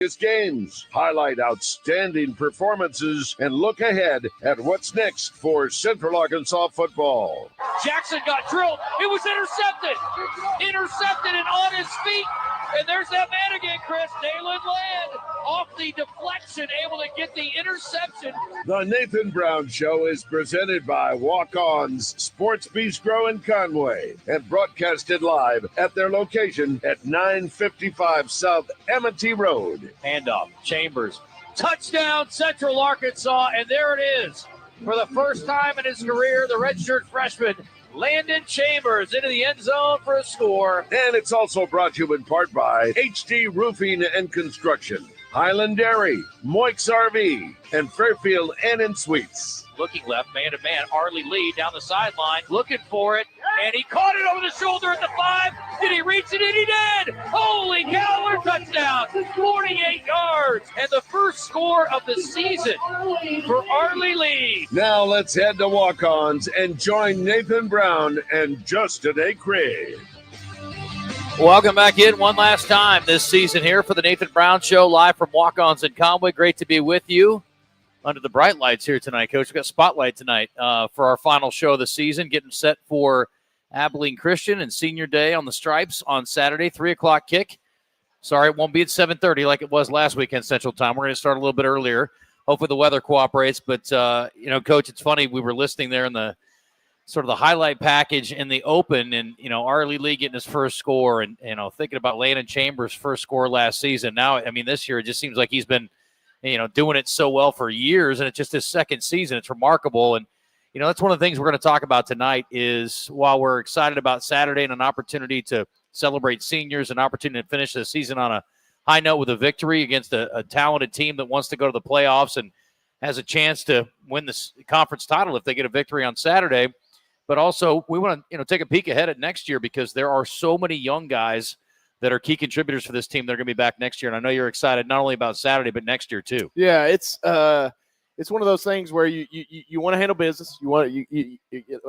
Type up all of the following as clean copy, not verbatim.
Games, highlight outstanding performances, and look ahead at what's next for Central Arkansas football. Jackson got drilled. It was intercepted. Intercepted and on his feet. And there's that man again, Chris. Dalen Land off the deflection, able to get the interception. The Nathan Brown Show is presented by Walk-Ons Sports Bistro in Conway and broadcasted live at their location at 955 South Amity Road. Handoff, Chambers. Touchdown, Central Arkansas, and there it is. For the first time in his career, the redshirt freshman, Landon Chambers, into the end zone for a score. And it's also brought to you in part by HD Roofing and Construction, Highland Dairy, Moix RV, and Fairfield Inn & Suites. Looking left, man-to-man, Arlie Lee down the sideline, looking for it, and he caught it over the shoulder at the 5. Did he reach it? And he did! Holy cow, what a touchdown! 48 yards, and the first score of the season for Arlie Lee. Now let's head to Walk-Ons and join Nathan Brown and Justin A. Craig. Welcome back in one last time this season here for the Nathan Brown Show, live from Walk-Ons in Conway. Great to be with you under the bright lights here tonight, Coach. We've got Spotlight tonight for our final show of the season, getting set for Abilene Christian and Senior Day on the Stripes on Saturday, 3 o'clock kick. Sorry, it won't be at 7:30 like it was last weekend Central Time. We're going to start a little bit earlier. Hopefully the weather cooperates. But, Coach, it's funny. We were listening there in the sort of the highlight package in the open, and, Arlie Lee getting his first score and, thinking about Landon Chambers' first score last season. Now, this year it just seems like he's been, doing it so well for years, and it's just his second season. It's remarkable. And, that's one of the things we're going to talk about tonight is while we're excited about Saturday and an opportunity to celebrate seniors, an opportunity to finish the season on a high note with a victory against a talented team that wants to go to the playoffs and has a chance to win the conference title if they get a victory on Saturday. But also we want to, take a peek ahead at next year because there are so many young guys that are key contributors for this team that are going to be back next year. And I know you're excited not only about Saturday, but next year too. Yeah, it's one of those things where you want to handle business. You want you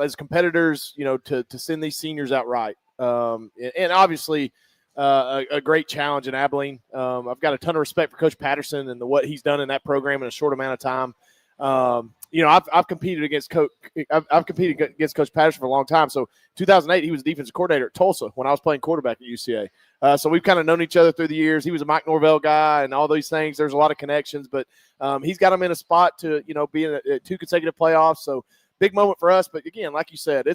as competitors, to send these seniors out right. And obviously a great challenge in Abilene. I've got a ton of respect for Coach Patterson and what he's done in that program in a short amount of time. I've competed against Coach Patterson for a long time. So 2008, he was defensive coordinator at Tulsa when I was playing quarterback at UCA. So we've kind of known each other through the years. He was a Mike Norvell guy and all these things. There's a lot of connections, but he's got him in a spot to, be in 2 consecutive playoffs. So big moment for us. But again, like you said,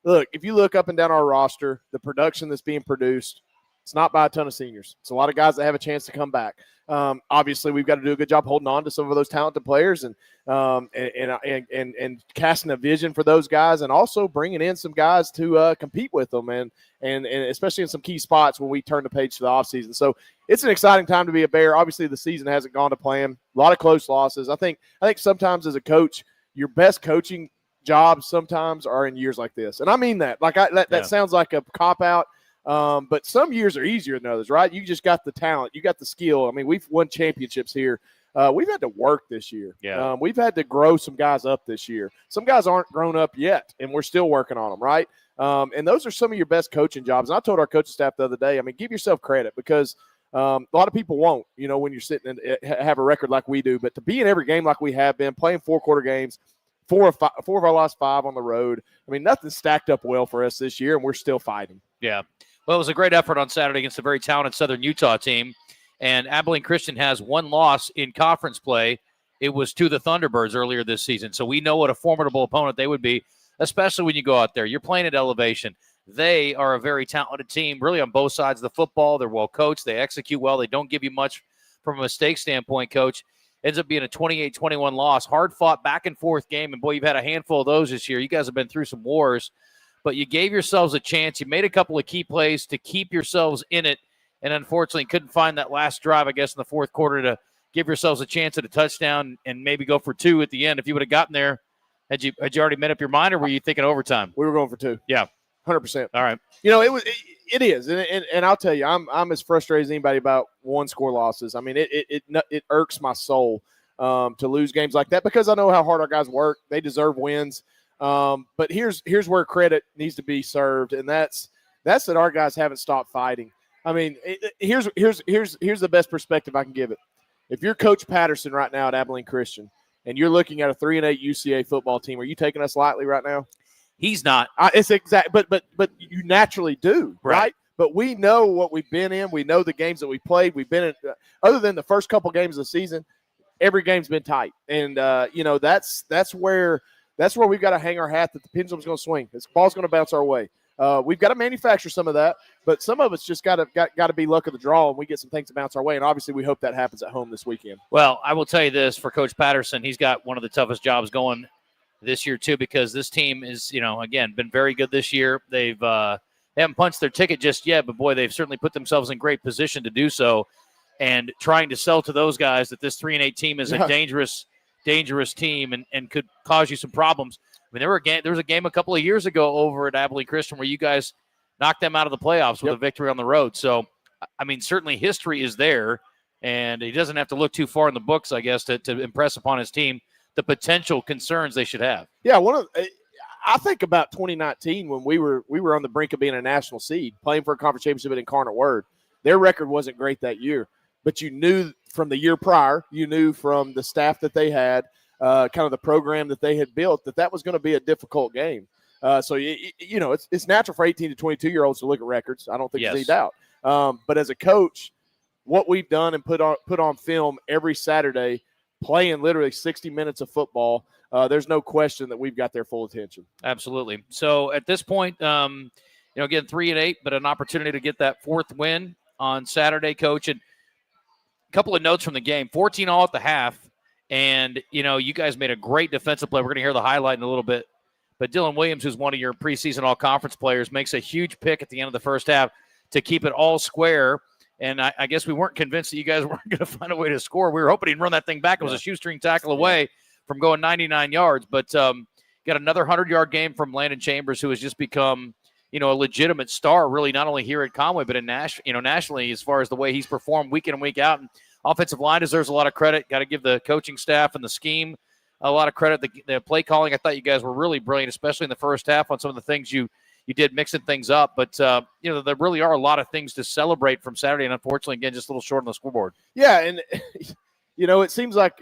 look, if you look up and down our roster, the production that's being produced, it's not by a ton of seniors. It's a lot of guys that have a chance to come back. Obviously, we've got to do a good job holding on to some of those talented players and casting a vision for those guys, and also bringing in some guys to compete with them, and especially in some key spots when we turn the page to the offseason. So it's an exciting time to be a Bear. Obviously, the season hasn't gone to plan. A lot of close losses. I think sometimes as a coach, your best coaching jobs sometimes are in years like this, and I mean that. That sounds like a cop out. But some years are easier than others, right? You just got the talent. You got the skill. We've won championships here. We've had to work this year. Yeah. We've had to grow some guys up this year. Some guys aren't grown up yet, and we're still working on them, right? And those are some of your best coaching jobs. And I told our coaching staff the other day, give yourself credit because a lot of people won't, when you're sitting and have a record like we do. But to be in every game like we have been, playing 4-quarter games, four of our last 5 on the road, nothing's stacked up well for us this year, and we're still fighting. Yeah. Well, it was a great effort on Saturday against a very talented Southern Utah team. And Abilene Christian has one loss in conference play. It was to the Thunderbirds earlier this season. So we know what a formidable opponent they would be, especially when you go out there. You're playing at elevation. They are a very talented team, really on both sides of the football. They're well coached. They execute well. They don't give you much from a mistake standpoint, Coach. Ends up being a 28-21 loss. Hard-fought back-and-forth game. And, boy, you've had a handful of those this year. You guys have been through some wars. But you gave yourselves a chance. You made a couple of key plays to keep yourselves in it, and unfortunately couldn't find that last drive, I guess, in the fourth quarter to give yourselves a chance at a touchdown and maybe go for 2 at the end. If you would have gotten there, had you already made up your mind, or were you thinking overtime? We were going for 2. Yeah. 100%. All right. It is. And I'll tell you, I'm as frustrated as anybody about one-score losses. It irks my soul to lose games like that because I know how hard our guys work. They deserve wins. But here's where credit needs to be served, and that's that our guys haven't stopped fighting. I mean, here's the best perspective I can give it. If you're Coach Patterson right now at Abilene Christian and you're looking at a 3-8 UCA football team, are you taking us lightly right now? He's not. It's exact, but you naturally do, right? But we know what we've been in. We know the games that we played. We've been in, other than the first couple games of the season, every game's been tight, and that's where we've got to hang our hat that the pendulum's going to swing. This ball's going to bounce our way. We've got to manufacture some of that, but some of it's just got to be luck of the draw, and we get some things to bounce our way. And obviously, we hope that happens at home this weekend. Well, I will tell you this: for Coach Patterson, he's got one of the toughest jobs going this year too, because this team is, again, been very good this year. They haven't punched their ticket just yet, but boy, they've certainly put themselves in great position to do so. And trying to sell to those guys that this 3-8 team is a dangerous team and could cause you some problems. I mean, there was a game a couple of years ago over at Abilene Christian where you guys knocked them out of the playoffs with a victory on the road. So, I mean, certainly history is there, and he doesn't have to look too far in the books, I guess, to impress upon his team the potential concerns they should have. Yeah, I think about 2019 when we were on the brink of being a national seed, playing for a conference championship at Incarnate Word. Their record wasn't great that year, but you knew from the year prior, you knew from the staff that they had, kind of the program that they had built, that was going to be a difficult game. So it's natural for 18 to 22-year-olds to look at records. I don't think there's any doubt. But as a coach, what we've done and put on film every Saturday, playing literally 60 minutes of football, there's no question that we've got their full attention. Absolutely. So at this point, again, 3-8, but an opportunity to get that fourth win on Saturday, Coach. And a couple of notes from the game: 14-all at the half. And, you guys made a great defensive play. We're going to hear the highlight in a little bit. But Dylan Williams, who's one of your preseason all-conference players, makes a huge pick at the end of the first half to keep it all square. And I guess we weren't convinced that you guys weren't going to find a way to score. We were hoping he'd run that thing back. It was a shoestring tackle away from going 99 yards. But got another 100-yard game from Landon Chambers, who has just become, a legitimate star, really, not only here at Conway, but in nationally, as far as the way he's performed week in and week out. And offensive line deserves a lot of credit. Got to give the coaching staff and the scheme a lot of credit. The play calling, I thought you guys were really brilliant, especially in the first half on some of the things you did, mixing things up. But, there really are a lot of things to celebrate from Saturday, and unfortunately, again, just a little short on the scoreboard. Yeah, and, it seems like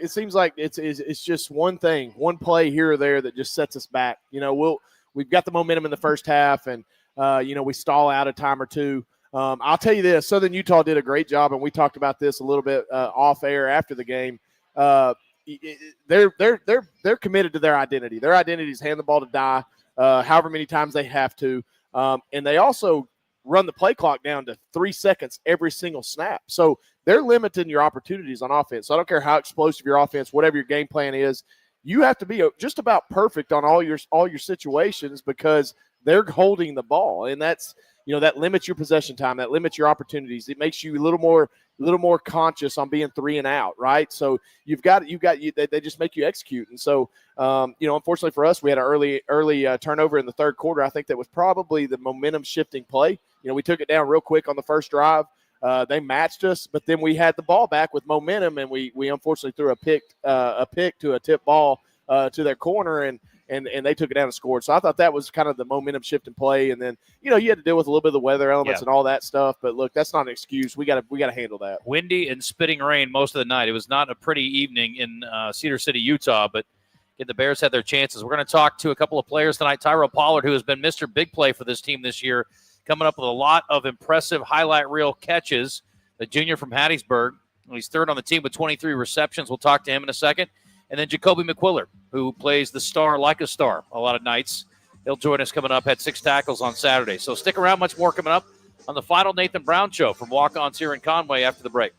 it's just one thing, one play here or there that just sets us back. We've got the momentum in the first half, and, we stall out a time or two. I'll tell you this, Southern Utah did a great job, and we talked about this a little bit off air after the game. They're committed to their identity. Their identity is hand the ball to die, however many times they have to. And they also run the play clock down to 3 seconds every single snap. So they're limiting your opportunities on offense. So I don't care how explosive your offense, whatever your game plan is, you have to be just about perfect on all your situations because they're holding the ball. And that's, that limits your possession time. That limits your opportunities. It makes you a little more conscious on being 3 and out, right? So they just make you execute. And so, unfortunately for us, we had an early turnover in the third quarter. I think that was probably the momentum shifting play. We took it down real quick on the first drive. They matched us, but then we had the ball back with momentum, and we unfortunately threw a pick to a tip ball to their corner, and they took it down and scored. So I thought that was kind of the momentum shift in play. And then, you had to deal with a little bit of the weather elements and all that stuff. But look, that's not an excuse. We got to handle that. Windy and spitting rain most of the night. It was not a pretty evening in Cedar City, Utah, but the Bears had their chances. We're going to talk to a couple of players tonight. Tyrell Pollard, who has been Mr. Big Play for this team this year, coming up with a lot of impressive highlight reel catches. The junior from Hattiesburg. He's third on the team with 23 receptions. We'll talk to him in a second. And then Jacoby McQuiller, who plays the star like a star a lot of nights. He'll join us coming up, had 6 tackles on Saturday. So stick around, much more coming up on the final Nathan Brown Show from Walk-Ons here in Conway after the break.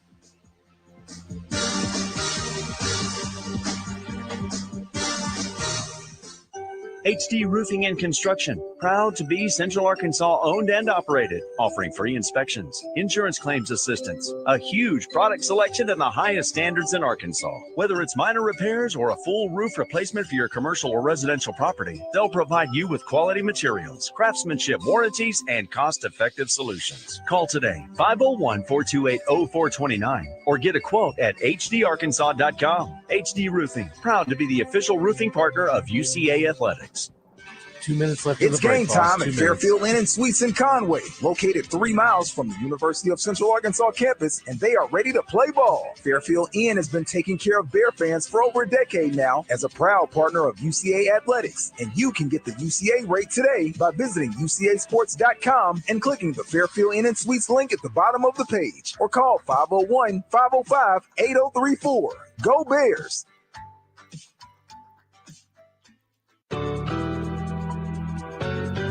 HD Roofing and Construction, proud to be Central Arkansas owned and operated, offering free inspections, insurance claims assistance, a huge product selection and the highest standards in Arkansas. Whether it's minor repairs or a full roof replacement for your commercial or residential property, they'll provide you with quality materials, craftsmanship warranties, and cost-effective solutions. Call today, 501-428-0429, or get a quote at hdarkansas.com. HD Roofing, proud to be the official roofing partner of UCA Athletics. 2 minutes left. It's of the break, game boss. time 2 at minutes. Fairfield Inn and Suites in Conway, located 3 miles from the University of Central Arkansas campus, and they are ready to play ball. Fairfield Inn has been taking care of Bear fans for over a decade now as a proud partner of UCA Athletics, and you can get the UCA rate today by visiting UCAsports.com and clicking the Fairfield Inn and Suites link at the bottom of the page, or call 501-505-8034. Go Bears!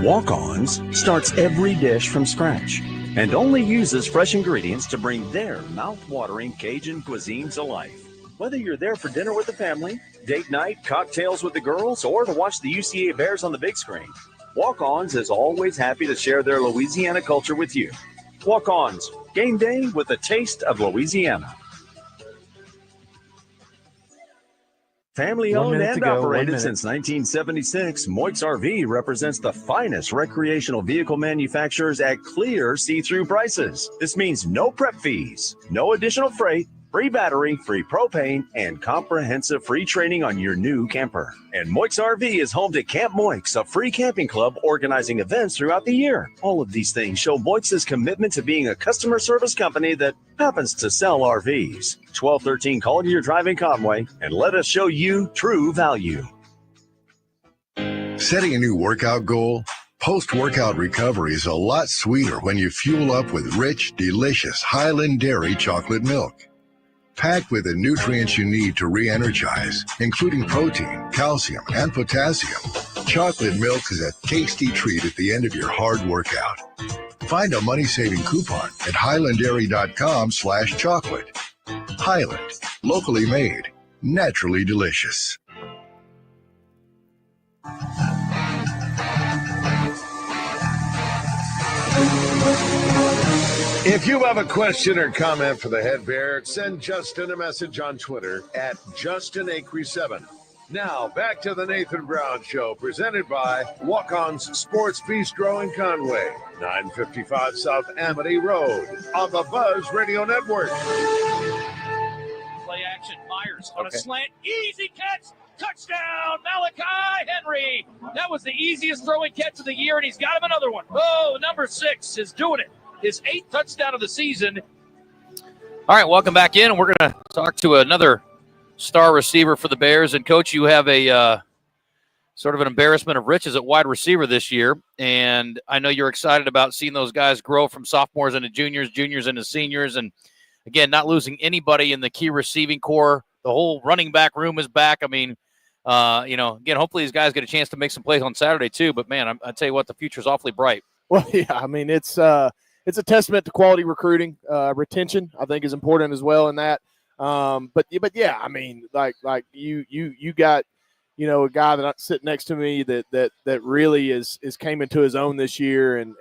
Walk-Ons starts every dish from scratch and only uses fresh ingredients to bring their mouth-watering Cajun cuisine to life. Whether you're there for dinner with the family, date night, cocktails with the girls, or to watch the UCA Bears on the big screen, Walk-Ons is always happy to share their Louisiana culture with you. Walk-Ons, game day with a taste of Louisiana. Family 1 owned minute to and go, 1 operated minute. since 1976, Moix RV represents the finest recreational vehicle manufacturers at clear see-through prices. This means no prep fees, no additional freight, free battery, free propane, and comprehensive free training on your new camper. And Moix RV is home to Camp Moix, a free camping club organizing events throughout the year. All of these things show Moix's commitment to being a customer service company that happens to sell RVs. 1213 Collier Drive in Conway, and let us show you true value. Setting a new workout goal? Post-workout recovery is a lot sweeter when you fuel up with rich, delicious Highland Dairy chocolate milk. Packed with the nutrients you need to re-energize, including protein, calcium, and potassium, chocolate milk is a tasty treat at the end of your hard workout. Find a money-saving coupon at highlanddairy.com/chocolate. Highland, locally made, naturally delicious. If you have a question or comment for the head bear, send Justin a message on Twitter at JustinAcree7. Now, back to the Nathan Brown Show, presented by Walk-Ons Sports Bistro in Conway, 955 South Amity Road, on the Buzz Radio Network. Play action, Myers on a slant, easy catch, touchdown, Malachi Henry. That was the easiest throwing catch of the year, and he's got him another one. Oh, number 6 is doing it. His 8th touchdown of the season. All right, welcome back in. We're going to talk to another star receiver for the Bears. And, Coach, you have a sort of an embarrassment of riches at wide receiver this year. And I know you're excited about seeing those guys grow from sophomores into juniors, juniors into seniors. And, again, not losing anybody in the key receiving core. The whole running back room is back. I mean, again, hopefully these guys get a chance to make some plays on Saturday too. But, man, I tell you what, the future's awfully bright. Well, yeah, I mean, it's a testament to quality recruiting. Retention, I think, is important as well in that. But yeah, I mean, like you got, a guy that's sitting next to me that really is came into his own this year, and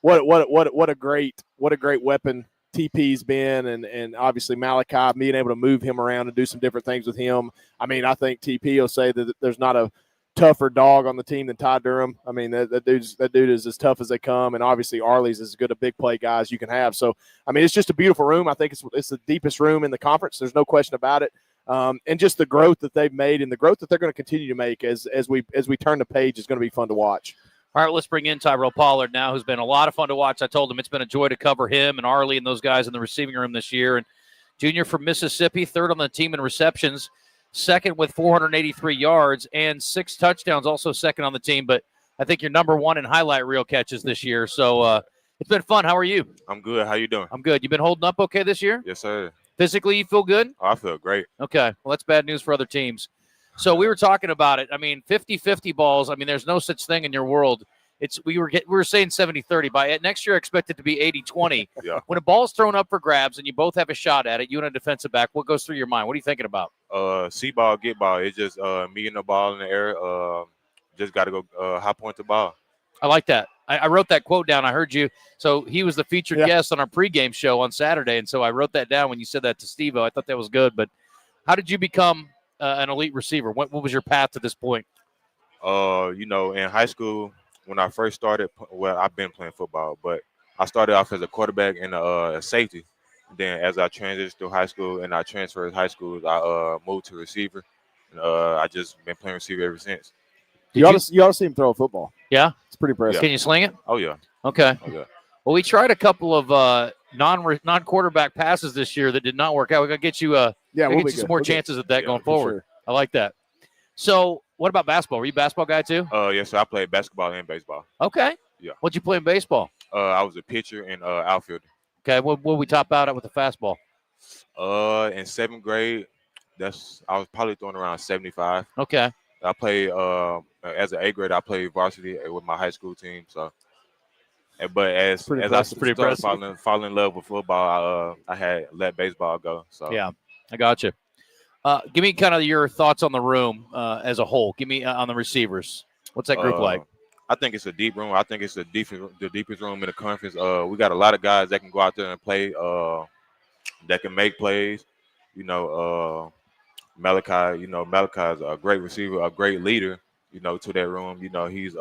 what a great weapon TP's been, and obviously Malachi, being able to move him around and do some different things with him. I mean, I think TP will say that there's not a tougher dog on the team than Ty Durham. I mean, that dude is as tough as they come, and obviously Arley's as good a big play guy as you can have. So, I mean, it's just a beautiful room. I think it's the deepest room in the conference. There's no question about it. And just the growth that they've made and the growth that they're going to continue to make as we turn the page is going to be fun to watch. All right, let's bring in Tyrell Pollard now, who's been a lot of fun to watch. I told him it's been a joy to cover him and Arley and those guys in the receiving room this year. And junior from Mississippi, 3rd on the team in receptions, 2nd with 483 yards and 6 touchdowns, also 2nd on the team. But I think you're number 1 in highlight reel catches this year. So it's been fun. How are you? I'm good. How you doing? I'm good. You been holding up okay this year? Yes, sir. Physically, you feel good? Oh, I feel great. Okay. Well, that's bad news for other teams. So we were talking about it. I mean, 50-50 balls. I mean, there's no such thing in your world. We were saying 70-30. By next year, I expect it to be 80-20. Yeah. When a ball's thrown up for grabs and you both have a shot at it, you and a defensive back, what goes through your mind? What are you thinking about? See ball, get ball. It's just me and the ball in the air. Just got to go high point the ball. I like that. I wrote that quote down. I heard you. So he was the featured guest on our pregame show on Saturday, and so I wrote that down when you said that to Steve-O. I thought that was good. But how did you become an elite receiver? What was your path to this point? In high school, when I first started, well, I've been playing football, but I started off as a quarterback and a safety. Then as I transitioned through high school and I transferred high schools, I moved to receiver. And I just been playing receiver ever since. You ought to see him throw a football. Yeah? It's pretty impressive. Can you sling it? Oh, yeah. Okay. Oh, yeah. Well, we tried a couple of non-quarterback passes this year that did not work out. We're going to get you, we'll get be you some good. more We'll chances at that going for forward. sure. I like that. So what about basketball? Were you a basketball guy too? Yes, sir. I played basketball and baseball. Okay. Yeah. What'd you play in baseball? I was a pitcher and outfielder. Okay. What we top out at with the fastball? In 7th grade, I was probably throwing around 75. Okay. I played as an 8th grade. I played varsity with my high school team. So, but as I started falling in love with football, I had let baseball go. So yeah, I got you. Give me kind of your thoughts on the room as a whole. Give me on the receivers. What's that group like? I think it's a deep room. I think it's the deepest room in the conference. We got a lot of guys that can go out there and play, that can make plays. You know, Malachi. You know, Malachi's a great receiver, a great leader. You know, to that room. You know, he's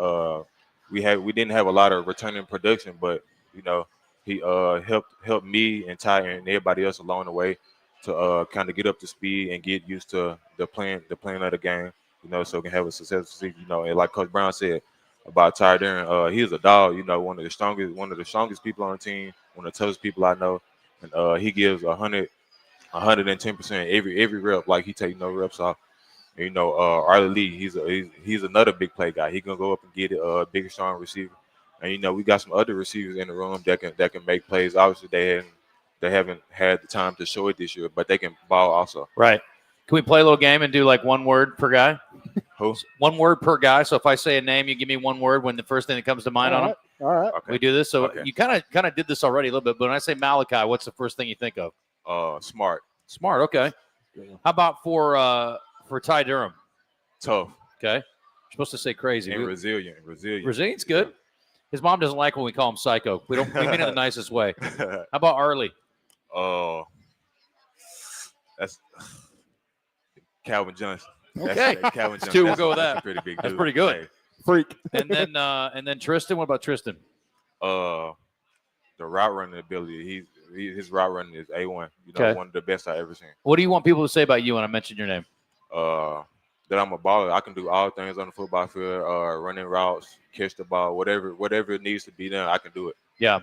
we didn't have a lot of returning production, but you know, he helped me and Ty and everybody else along the way to kind of get up to speed and get used to the plan of the game. You know, so we can have a successful season. You know, and like Coach Brown said about Ty Darren, he's a dog. You know, one of the strongest people on the team, one of the toughest people I know, and he gives 110% every rep. Like he take no reps off. And, you know, Arlie Lee, he's another big play guy. He gonna go up and get it, a big strong receiver. And you know, we got some other receivers in the room that can make plays. Obviously, they haven't had the time to show it this year, but they can ball also. Right. Can we play a little game and do like one word per guy? Who? One word per guy. So if I say a name, you give me one word when the first thing that comes to mind on them. All right. Okay. We do this. So Okay. you kind of did this already a little bit, but when I say Malachi, what's the first thing you think of? Smart. Smart. Okay. How about for Ty Durham? Tough. Okay. You're supposed to say crazy. And resilient. Resilient's good. His mom doesn't like when we call him psycho. We mean it in the nicest way. How about Arlie? That's Calvin Johnson. Okay. That's Calvin Johnson. Two, we'll go with That's that. a pretty big That's dude. pretty good. Hey, Freak. And then Tristan. What about Tristan? the route running ability. His route running is A1. You know, Okay. one of the best I've ever seen. What do you want people to say about you when I mention your name? That I'm a baller. I can do all things on the football field, running routes, catch the ball, whatever it needs to be done, I can do it. Yeah.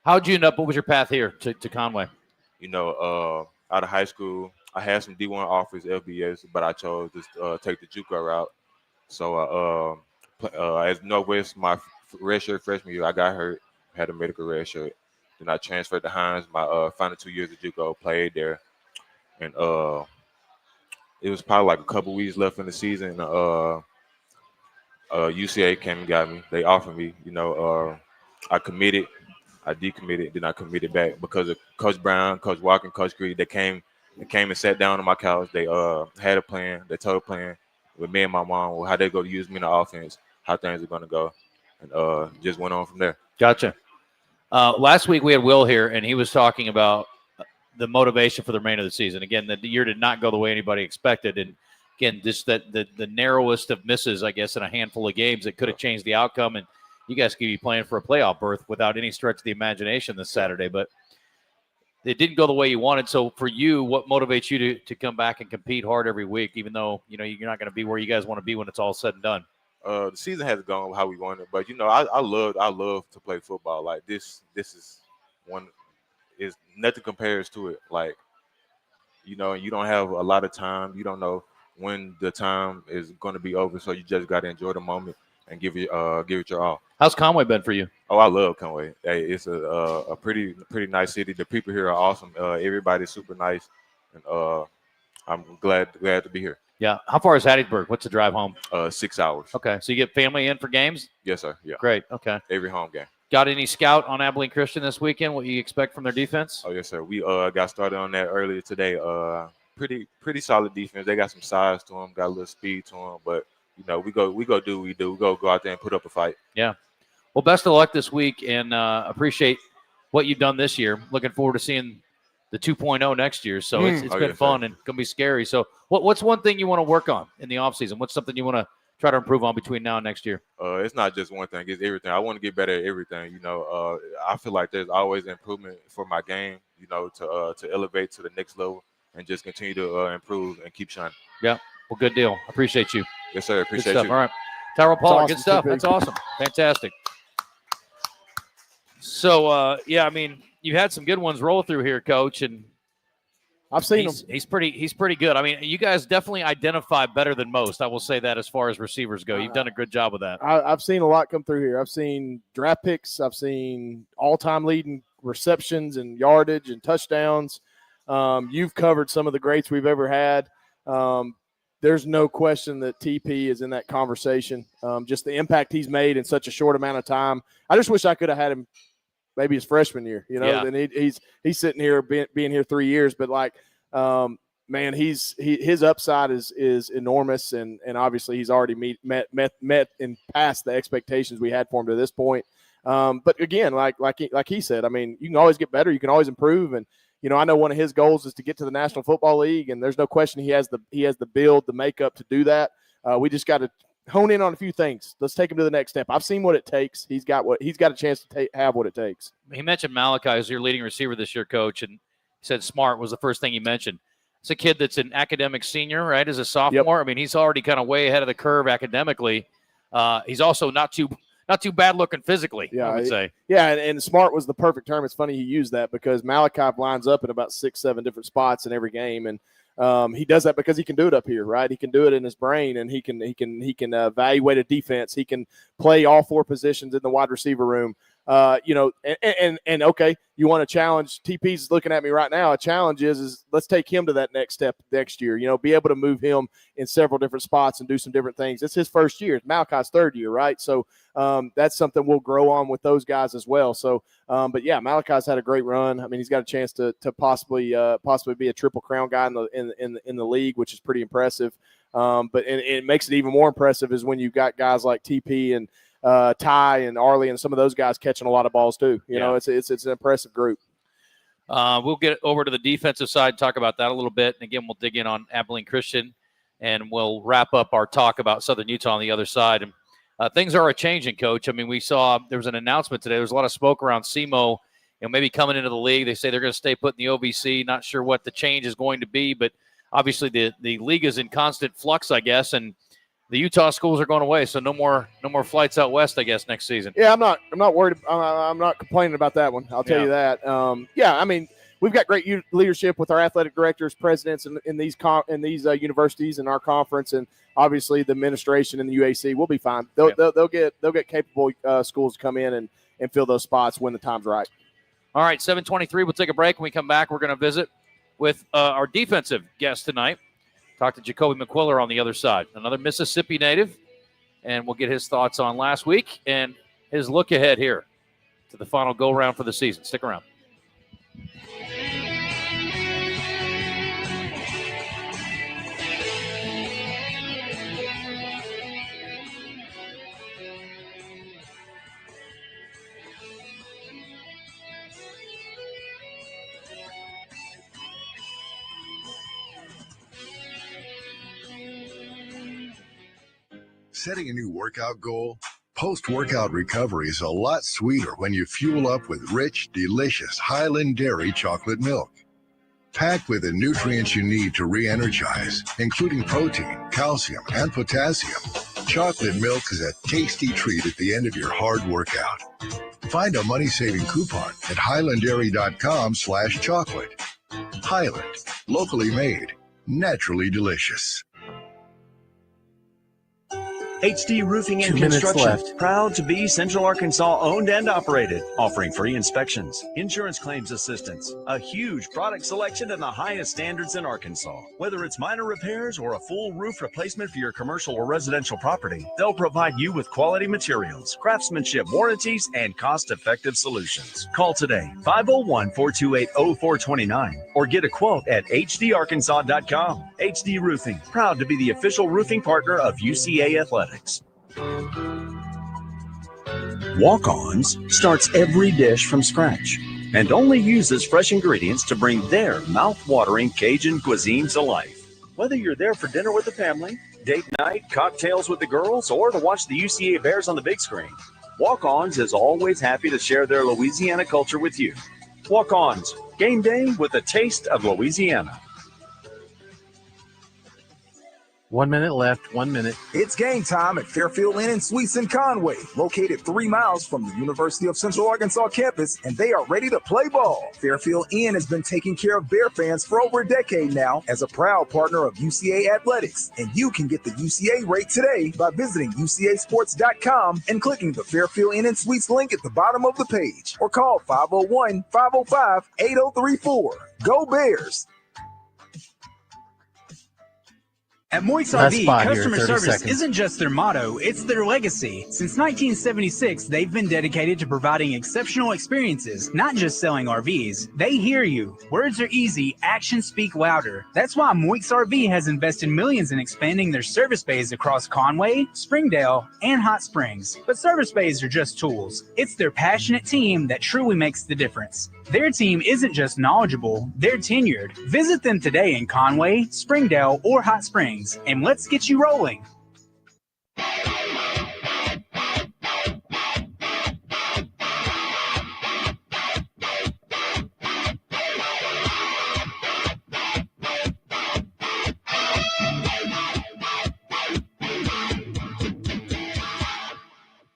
How'd you end up? What was your path here to Conway? You know, out of high school, I had some D1 offers, FBS, but I chose to take the JUCO route. So as Northwest, my redshirt freshman year, I got hurt, had a medical redshirt. Then I transferred to Hines. My final 2 years of JUCO, played there, and it was probably like a couple weeks left in the season. UCA came and got me. They offered me. You know, I committed. I decommitted, then I committed back because of Coach Brown, Coach Walker, Coach Creed. They came and sat down on my couch. They had a plan. They told a plan with me and my mom how they're going to use me in the offense, how things are going to go, and just went on from there. Gotcha. Last week we had Will here, and he was talking about the motivation for the remainder of the season. Again, the year did not go the way anybody expected, and again, just that the narrowest of misses, I guess, in a handful of games that could have changed the outcome. And you guys could be playing for a playoff berth without any stretch of the imagination this Saturday, but it didn't go the way you wanted. So for you, what motivates you to come back and compete hard every week, even though, you know, you're not going to be where you guys want to be when it's all said and done? The season hasn't gone how we wanted, but you know, I love to play football. Like this is nothing compares to it. Like, you know, you don't have a lot of time. You don't know when the time is going to be over, so you just got to enjoy the moment and give it your all. How's Conway been for you? Oh, I love Conway. Hey, it's a pretty nice city. The people here are awesome. Everybody's super nice, and I'm glad to be here. Yeah. How far is Hattiesburg? What's the drive home? 6 hours. Okay. So you get family in for games? Yes, sir. Yeah. Great. Okay. Every home game. Got any scout on Abilene Christian this weekend? What you expect from their defense? Oh, yes, sir. We got started on that earlier today. Pretty solid defense. They got some size to them, got a little speed to them, but you know, we go do what we do. We go out there and put up a fight. Yeah. Well, best of luck this week, and appreciate what you've done this year. Looking forward to seeing the 2.0 next year. So it's been fun and going to be scary. So what's one thing you want to work on in the offseason? What's something you want to try to improve on between now and next year? It's not just one thing. It's everything. I want to get better at everything. You know, I feel like there's always improvement for my game, you know, to elevate to the next level and just continue to improve and keep shining. Yeah. Well, good deal. Appreciate you. Yes, sir. Appreciate Good stuff. you. All right. Tyrell Pollard, awesome, good stuff. TP. That's awesome. Fantastic. So, yeah, I mean, you've had some good ones roll through here, Coach, and I've seen him. He's pretty good. I mean, you guys definitely identify better than most. I will say that as far as receivers go. You've done a good job with that. I've seen a lot come through here. I've seen draft picks. I've seen all-time leading receptions and yardage and touchdowns. You've covered some of the greats we've ever had. There's no question that TP is in that conversation. Just the impact he's made in such a short amount of time. I just wish I could have had him maybe his freshman year, Yeah. and he's sitting here being here 3 years, but like, man, his upside is enormous. And obviously he's already met and passed the expectations we had for him to this point. But again, like he said, I mean, you can always get better. You can always improve. And, I know one of his goals is to get to the National Football League, and there's no question he has the build, the makeup to do that. We just got to hone in on a few things. Let's take him to the next step. I've seen what it takes. He's got a chance to have what it takes. He mentioned Malachi as your leading receiver this year, Coach, and he said smart was the first thing he mentioned. It's a kid that's an academic senior, right, as a sophomore. Yep. I mean, he's already kind of way ahead of the curve academically. He's also not too bad looking physically, I would say. Yeah, and smart was the perfect term. It's funny he used that because Malachi lines up in about 6-7 different spots in every game, and he does that because he can do it up here, right? He can do it in his brain, and he can evaluate a defense. He can play all four positions in the wide receiver room. And okay, you want to challenge. TP's looking at me right now. A challenge is let's take him to that next step next year. Be able to move him in several different spots and do some different things. It's his first year. It's Malachi's third year, right? So that's something we'll grow on with those guys as well. So, but yeah, Malachi's had a great run. I mean, he's got a chance to possibly be a Triple Crown guy in the league, which is pretty impressive. But it makes it even more impressive is when you've got guys like TP and Ty and Arlie and some of those guys catching a lot of balls too. It's an impressive group. We'll get over to the defensive side and talk about that a little bit. And again, we'll dig in on Abilene Christian, and we'll wrap up our talk about Southern Utah on the other side. And things are changing, Coach. I mean, we saw there was an announcement today. There was a lot of smoke around SEMO, maybe coming into the league. They say they're going to stay put in the OVC. Not sure what the change is going to be, but obviously the league is in constant flux, I guess, and the Utah schools are going away, so no more flights out west, I guess, next season. Yeah, I'm not worried. I'm not complaining about that one. I'll tell you that. I mean, we've got great leadership with our athletic directors, presidents in these universities in our conference, and obviously the administration and the UAC. We'll be fine. They'll get capable schools to come in and fill those spots when the time's right. All right, 7:23. We'll take a break. When we come back, we're going to visit with our defensive guest tonight. Talk to Jacoby McQuiller on the other side, another Mississippi native, and we'll get his thoughts on last week and his look ahead here to the final go-round for the season. Stick around. Setting a new workout goal? Post-workout recovery is a lot sweeter when you fuel up with rich, delicious Highland Dairy chocolate milk. Packed with the nutrients you need to re-energize, including protein, calcium, and potassium, chocolate milk is a tasty treat at the end of your hard workout. Find a money-saving coupon at highlanddairy.com/chocolate. Highland, locally made, naturally delicious. HD Roofing and 2 minutes Construction, left. proud to be Central Arkansas owned and operated, offering free inspections, insurance claims assistance, a huge product selection and the highest standards in Arkansas. Whether it's minor repairs or a full roof replacement for your commercial or residential property, they'll provide you with quality materials, craftsmanship, warranties, and cost-effective solutions. Call today, 501-428-0429, or get a quote at hdarkansas.com. HD Roofing, proud to be the official roofing partner of UCA Athletics. Walk-Ons starts every dish from scratch and only uses fresh ingredients to bring their mouth-watering Cajun cuisine to life. Whether you're there for dinner with the family, date night, cocktails with the girls, or to watch the UCA Bears on the big screen, Walk-Ons is always happy to share their Louisiana culture with you. Walk-Ons, game day with a taste of Louisiana. 1 minute left, 1 minute. It's game time at Fairfield Inn and Suites in Conway, located 3 miles from the University of Central Arkansas campus, and they are ready to play ball. Fairfield Inn has been taking care of Bear fans for over a decade now as a proud partner of UCA Athletics, and you can get the UCA rate today by visiting UCAsports.com and clicking the Fairfield Inn and Suites link at the bottom of the page, or call 501-505-8034. Go Bears! At Moix Last RV, spot here, customer 30 service seconds. isn't just their motto, it's their legacy. Since 1976, they've been dedicated to providing exceptional experiences, not just selling RVs. They hear you. Words are easy, actions speak louder. That's why Moix RV has invested millions in expanding their service bays across Conway, Springdale, and Hot Springs. But service bays are just tools. It's their passionate team that truly makes the difference. Their team isn't just knowledgeable, they're tenured. Visit them today in Conway, Springdale, or Hot Springs, and let's get you rolling.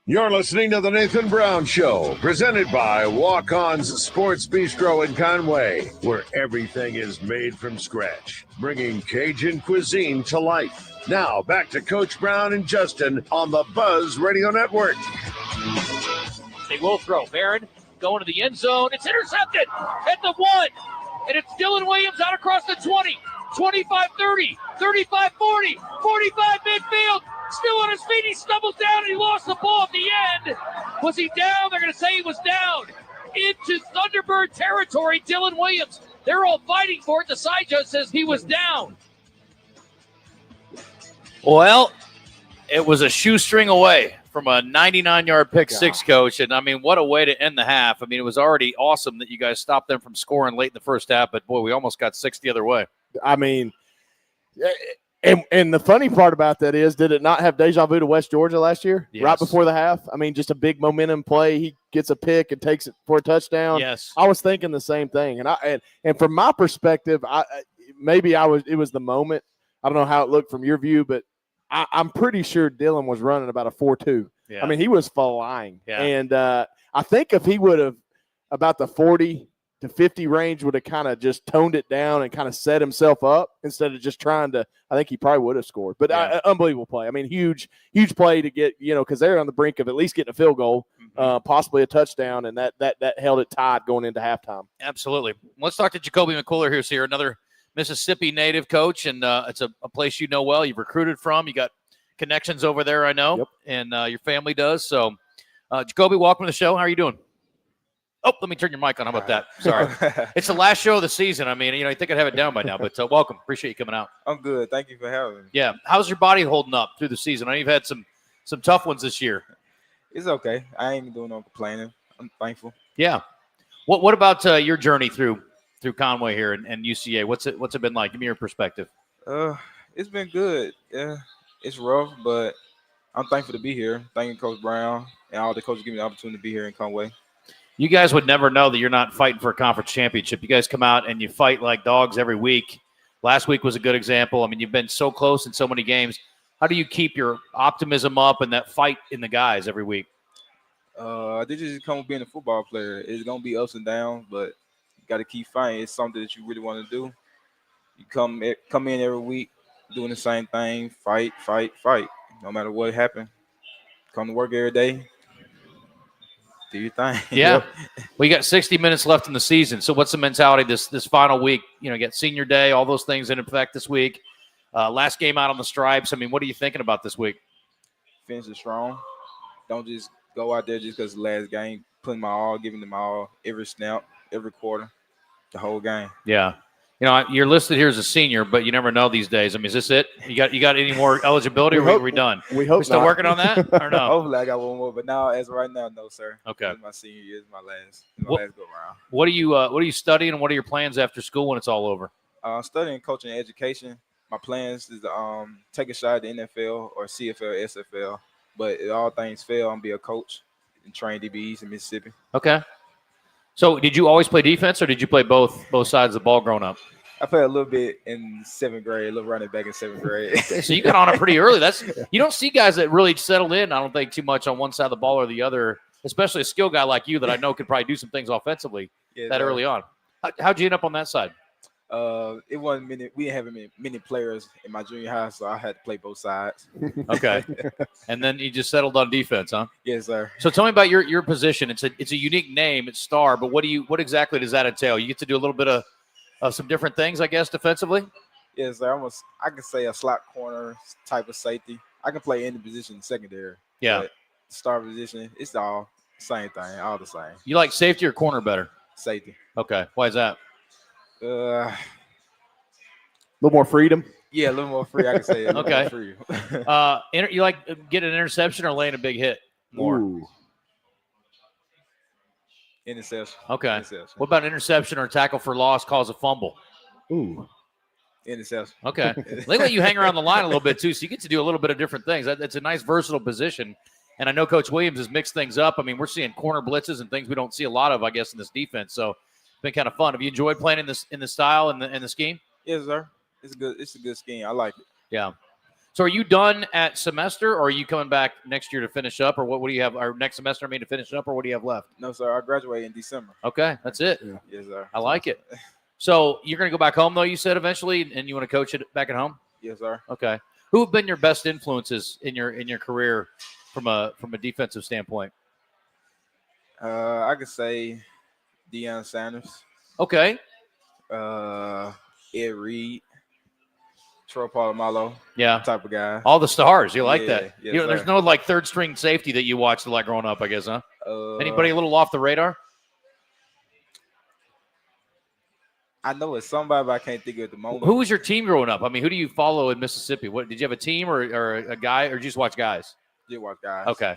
You're listening to The Nathan Brown Show, presented by Walk-Ons Sports Bistro in Conway, where everything is made from scratch, bringing Cajun cuisine to life. Now, back to Coach Brown and Justin on the Buzz Radio Network. They will throw. Barron going to the end zone. It's intercepted at the 1. And it's Dylan Williams out across the 20, 25-30, 35-40, 45 midfield. Still on his feet. He stumbles down and he lost the ball at the end. Was he down? They're going to say he was down. Into Thunderbird territory, Dylan Williams. They're all fighting for it. The side judge says he was down. Well, it was a shoestring away from a 99-yard pick six, Coach. And, I mean, what a way to end the half. I mean, it was already awesome that you guys stopped them from scoring late in the first half. But, boy, we almost got 6 the other way. I mean, and the funny part about that is, did it not have deja vu to West Georgia last year? Yes. Right before the half? I mean, just a big momentum play. He gets a pick and takes it for a touchdown. Yes. I was thinking the same thing. And from my perspective, it was the moment. I don't know how it looked from your view, but I'm pretty sure Dylan was running about a 4.2. Yeah. I mean, he was flying. Yeah. And I think if he would have about the 40 to 50 range would have kind of just toned it down and kind of set himself up instead of just trying to, I think he probably would have scored. But unbelievable play. I mean, huge play to get, because they're on the brink of at least getting a field goal, possibly a touchdown, and that held it tied going into halftime. Absolutely. Let's talk to Jacoby McCuller, who's here, another Mississippi native coach, and it's a place you know well. You've recruited from. You got connections over there, I know, and your family does. So, Jacoby, welcome to the show. How are you doing? Oh, let me turn your mic on. How about that? Sorry. It's the last show of the season. I mean, I think I'd have it down by now, but welcome. Appreciate you coming out. I'm good. Thank you for having me. Yeah. How's your body holding up through the season? I know you've had some tough ones this year. It's okay. I ain't doing no complaining. I'm thankful. Yeah. What about your journey through Conway here and UCA? What's it been like? Give me your perspective. It's been good. Yeah, it's rough, but I'm thankful to be here. Thanking Coach Brown and all the coaches giving me the opportunity to be here in Conway. You guys would never know that you're not fighting for a conference championship. You guys come out and you fight like dogs every week. Last week was a good example. I mean, you've been so close in so many games. How do you keep your optimism up and that fight in the guys every week? This just come with being a football player. It's going to be ups and downs, but you got to keep fighting. It's something that you really want to do. You come in every week doing the same thing, fight. No matter what happened. Come to work every day. Do your thing. Yeah. We got 60 minutes left in the season. So what's the mentality this final week? You get senior day, all those things in effect this week. Last game out on the stripes. I mean, what are you thinking about this week? Finish it strong. Don't just go out there just because the last game. Putting my all, giving them all, every snap, every quarter, the whole game. Yeah. You're listed here as a senior, but you never know these days. I mean, is this it? You got any more eligibility, or are we done? We hope We're still not. working on that, or no? Hopefully I got one more, but now, as of right now, no, sir. Okay. This is my senior year. This is my last go around. What are you studying, and what are your plans after school when it's all over? Studying coaching and education. My plans is to take a shot at the NFL or CFL, SFL. But if all things fail, I'm going to be a coach and train DBs in Mississippi. Okay. So did you always play defense, or did you play both sides of the ball growing up? I played a little bit in 7th grade, a little running back in 7th grade. So you got on it pretty early. You don't see guys that really settle in, I don't think, too much on one side of the ball or the other, especially a skill guy like you that I know could probably do some things offensively early on. How'd you end up on that side? It wasn't many. We didn't have many players in my junior high, so I had to play both sides. Okay. And then you just settled on defense, huh? Yes, sir. So tell me about your position. It's a unique name. It's star, but what exactly does that entail? You get to do a little bit of some different things, I guess, defensively? Yes, sir. I can say a slot corner type of safety. I can play any position in secondary. Yeah. But star position, it's all same thing, all the same. You like safety or corner better? Safety. Okay. Why is that? A little more freedom. Yeah, a little more free. I can say it. Okay. Free. You like getting an interception or laying a big hit more? Ooh. Interception. Okay. Interception. What about interception or tackle for loss, cause a fumble? Ooh. Interception. Okay. They let you hang around the line a little bit too, so you get to do a little bit of different things. That's a nice versatile position. And I know Coach Williams has mixed things up. I mean, we're seeing corner blitzes and things we don't see a lot of, I guess, in this defense. So it's been kind of fun. Have you enjoyed playing in the style and the scheme? Yes, sir. It's good. It's a good scheme. I like it. Yeah. So are you done at semester, or are you coming back next year to finish up, or what do you have? Or next semester, to finish up, or what do you have left? No, sir. I graduate in December. Okay, that's it. Yeah. Yes, sir. I like it. So you're going to go back home, though, you said eventually, and you want to coach it back at home? Yes, sir. Okay. Who have been your best influences in your career from a defensive standpoint? I could say Deion Sanders. Okay. Ed Reed. Troy Polamalu. Yeah. Type of guy. All the stars. You like that. Yes, There's no like third string safety that you watched like growing up, I guess, huh? Anybody a little off the radar? I know it's somebody, but I can't think of it at the moment. Who was your team growing up? I mean, who do you follow in Mississippi? What did you have a team or a guy, or did you just watch guys? Did watch guys. Okay.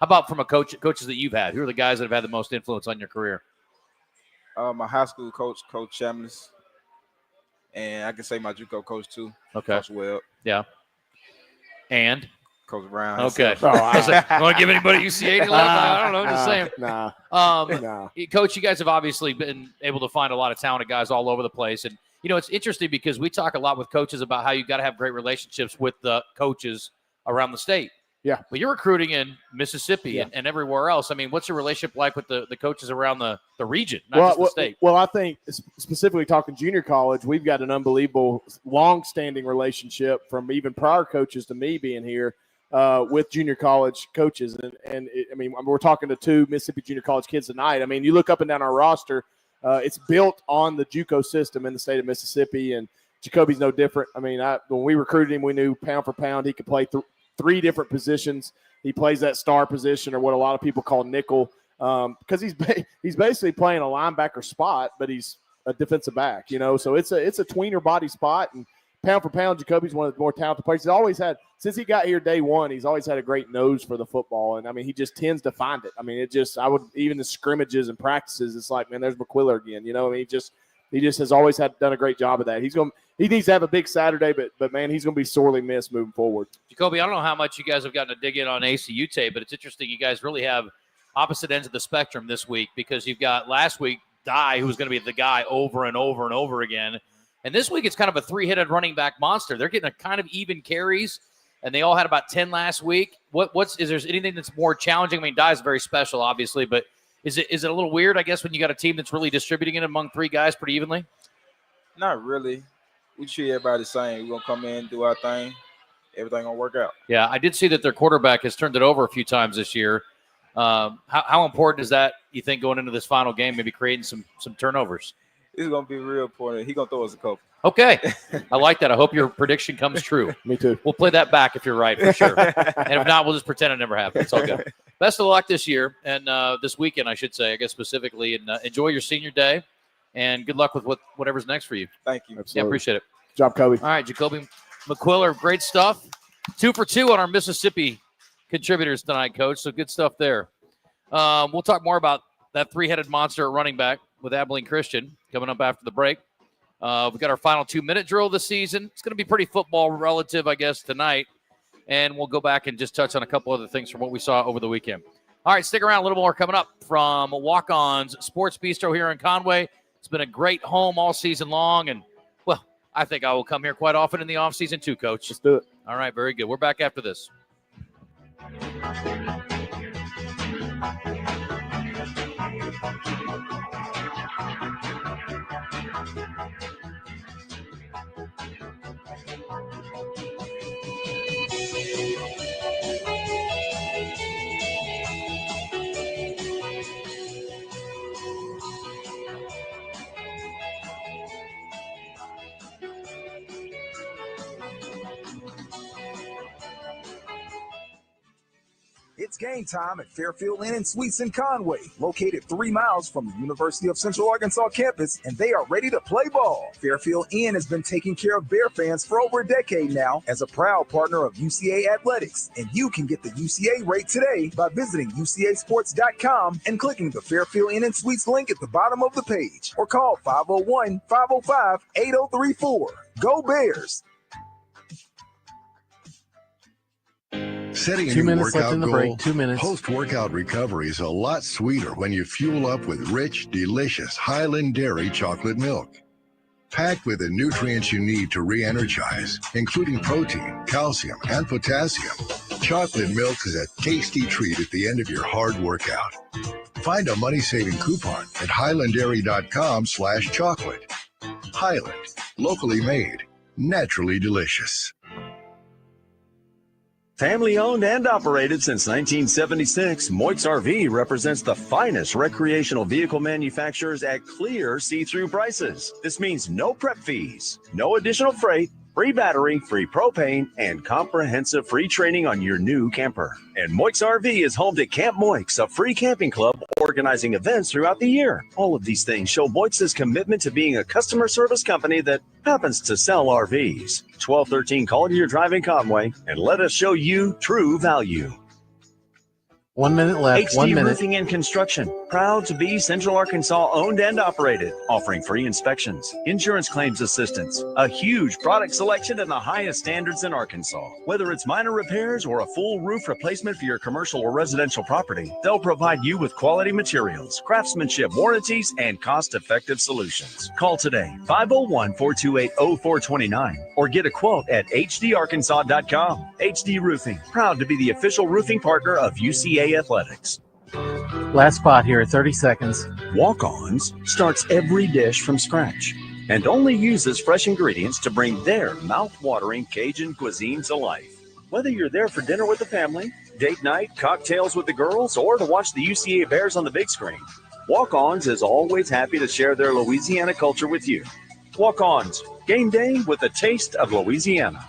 How about from coaches that you've had? Who are the guys that have had the most influence on your career? My high school coach, Coach Chambliss. And I can say my JUCO coach too. Okay. Coach Webb. Yeah. And Coach Brown. okay. I want to give anybody UCA any love? I don't know. I'm just saying. Nah. Coach, you guys have obviously been able to find a lot of talented guys all over the place. And, it's interesting because we talk a lot with coaches about how you got to have great relationships with the coaches around the state. Yeah. But you're recruiting in Mississippi and everywhere else. I mean, what's your relationship like with the coaches around the region, not just the state? Well, I think specifically talking junior college, we've got an unbelievable long-standing relationship from even prior coaches to me being here with junior college coaches. And we're talking to 2 Mississippi junior college kids tonight. I mean, you look up and down our roster, it's built on the JUCO system in the state of Mississippi, and Jacoby's no different. I mean, when we recruited him, we knew pound for pound he could play 3 different positions. He plays that star position, or what a lot of people call nickel, because he's basically playing a linebacker spot, but he's a defensive back, So it's a tweener body spot, and pound for pound, Jacoby's one of the more talented players. He's always had, since he got here day one, he's always had a great nose for the football, and he just tends to find it. Even the scrimmages and practices, it's like, man, there's McQuiller again. He just has always done a great job of that. He needs to have a big Saturday, but man, he's going to be sorely missed moving forward. Jacoby, I don't know how much you guys have gotten to dig in on ACU tape, but it's interesting. You guys really have opposite ends of the spectrum this week, because you've got last week Dye, who's going to be the guy over and over and over again. And this week it's kind of a 3-headed running back monster. They're getting a kind of even carries, and they all had about 10 last week. Is there anything that's more challenging? I mean, Dye's very special, obviously, but is it a little weird, I guess, when you got a team that's really distributing it among 3 guys pretty evenly? Not really. We treat everybody the same. We're going to come in, do our thing. Everything going to work out. Yeah, I did see that their quarterback has turned it over a few times this year. How important is that, you think, going into this final game, maybe creating some turnovers? It's going to be real important. He's going to throw us a couple. Okay. I like that. I hope your prediction comes true. Me too. We'll play that back if you're right, for sure. And if not, we'll just pretend it never happened. It's all good. Best of luck this year, and this weekend, I should say, I guess specifically. And enjoy your senior day, and good luck with whatever's next for you. Thank you. Absolutely. Yeah, appreciate it. Good job, Kobe. All right, Jacoby McQuiller, great stuff. 2 for 2 on our Mississippi contributors tonight, Coach. So good stuff there. We'll talk more about that 3-headed monster at running back with Abilene Christian coming up after the break. We've got our final 2-minute drill this season. It's going to be pretty football relative, I guess, tonight. And we'll go back and just touch on a couple other things from what we saw over the weekend. All right, stick around. A little more coming up from Walk-Ons Sports Bistro here in Conway. It's been a great home all season long, and I think I will come here quite often in the offseason too, Coach. Let's do it. All right, very good. We're back after this. It's game time at Fairfield Inn and Suites in Conway, located 3 miles from the University of Central Arkansas campus, and they are ready to play ball. Fairfield Inn has been taking care of Bear fans for over a decade now as a proud partner of UCA Athletics, and you can get the UCA rate today by visiting UCAsports.com and clicking the Fairfield Inn and Suites link at the bottom of the page, or call 501-505-8034. Go Bears! Setting a 2 new minutes left workout in the goal, break. 2 minutes. Post-workout recovery is a lot sweeter when you fuel up with rich, delicious Highland Dairy chocolate milk. Packed with the nutrients you need to re-energize, including protein, calcium, and potassium, chocolate milk is a tasty treat at the end of your hard workout. Find a money-saving coupon at highlanddairy.com/chocolate. Highland, locally made, naturally delicious. Family owned and operated since 1976, Moit's RV represents the finest recreational vehicle manufacturers at clear see-through prices. This means no prep fees, no additional freight, free battery, free propane, and comprehensive free training on your new camper. And Moit's RV is home to Camp Moix, a free camping club organizing events throughout the year. All of these things show Moix's commitment to being a customer service company that happens to sell RVs. 1213 Collier Drive in Conway, and let us show you true value. 1 minute left. HD 1 minute. Roofing and Construction, proud to be Central Arkansas owned and operated, offering free inspections, insurance claims assistance, a huge product selection and the highest standards in Arkansas. Whether it's minor repairs or a full roof replacement for your commercial or residential property, they'll provide you with quality materials, craftsmanship, warranties, and cost-effective solutions. Call today, 501-428-0429, or get a quote at hdarkansas.com. HD Roofing, proud to be the official roofing partner of UCA Athletics. Last spot here, 30 seconds. Walk-Ons starts every dish from scratch and only uses fresh ingredients to bring their mouth-watering Cajun cuisine to life. Whether you're there for dinner with the family, date night, cocktails with the girls, or to watch the UCA Bears on the big screen, Walk-Ons is always happy to share their Louisiana culture with you. Walk-Ons, game day with a taste of Louisiana.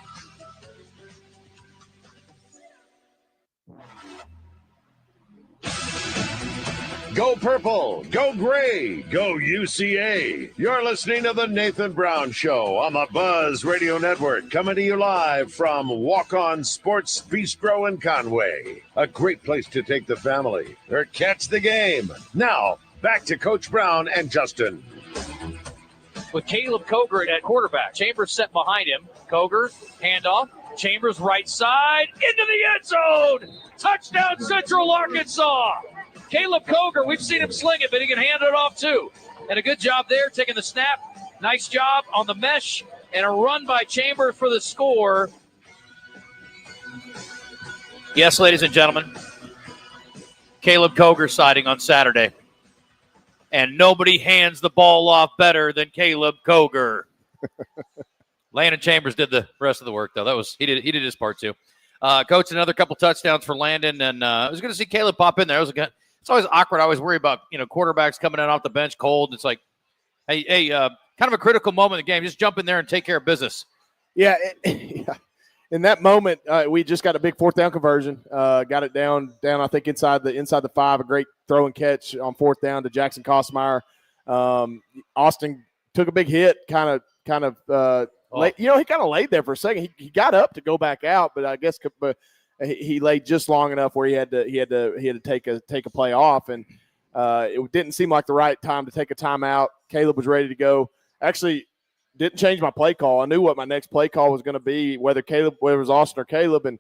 Go Purple, go Gray, go UCA. You're listening to the Nathan Brown Show on the Buzz Radio Network, coming to you live from Walk-On Sports Bistro in Conway. A great place to take the family or catch the game. Now, back to Coach Brown and Justin. With Caleb Coger at quarterback. Chambers set behind him. Coger, handoff. Chambers right side, into the end zone. Touchdown Central Arkansas. Caleb Coger, we've seen him sling it, but he can hand it off too. And a good job there, taking the snap. Nice job on the mesh, and a run by Chambers for the score. Yes, ladies and gentlemen, Caleb Coger sighting on Saturday. And nobody hands the ball off better than Caleb Coger. Landon Chambers did the rest of the work, though. He did his part, too. Coach, another couple touchdowns for Landon, and I was going to see Caleb pop in there. It's always awkward. I always worry about, quarterbacks coming in off the bench cold. It's like, hey, kind of a critical moment in the game. Just jump in there and take care of business. Yeah. In that moment, we just got a big fourth down conversion. Got it down. I think inside the 5. A great throw and catch on fourth down to Jackson Kosmeyer. Austin took a big hit. He kind of laid there for a second. He got up to go back out, but I guess he laid just long enough where he had to take a play off, and it didn't seem like the right time to take a timeout. Caleb was ready to go. Actually, didn't change my play call. I knew what my next play call was going to be, whether it was Austin or Caleb, and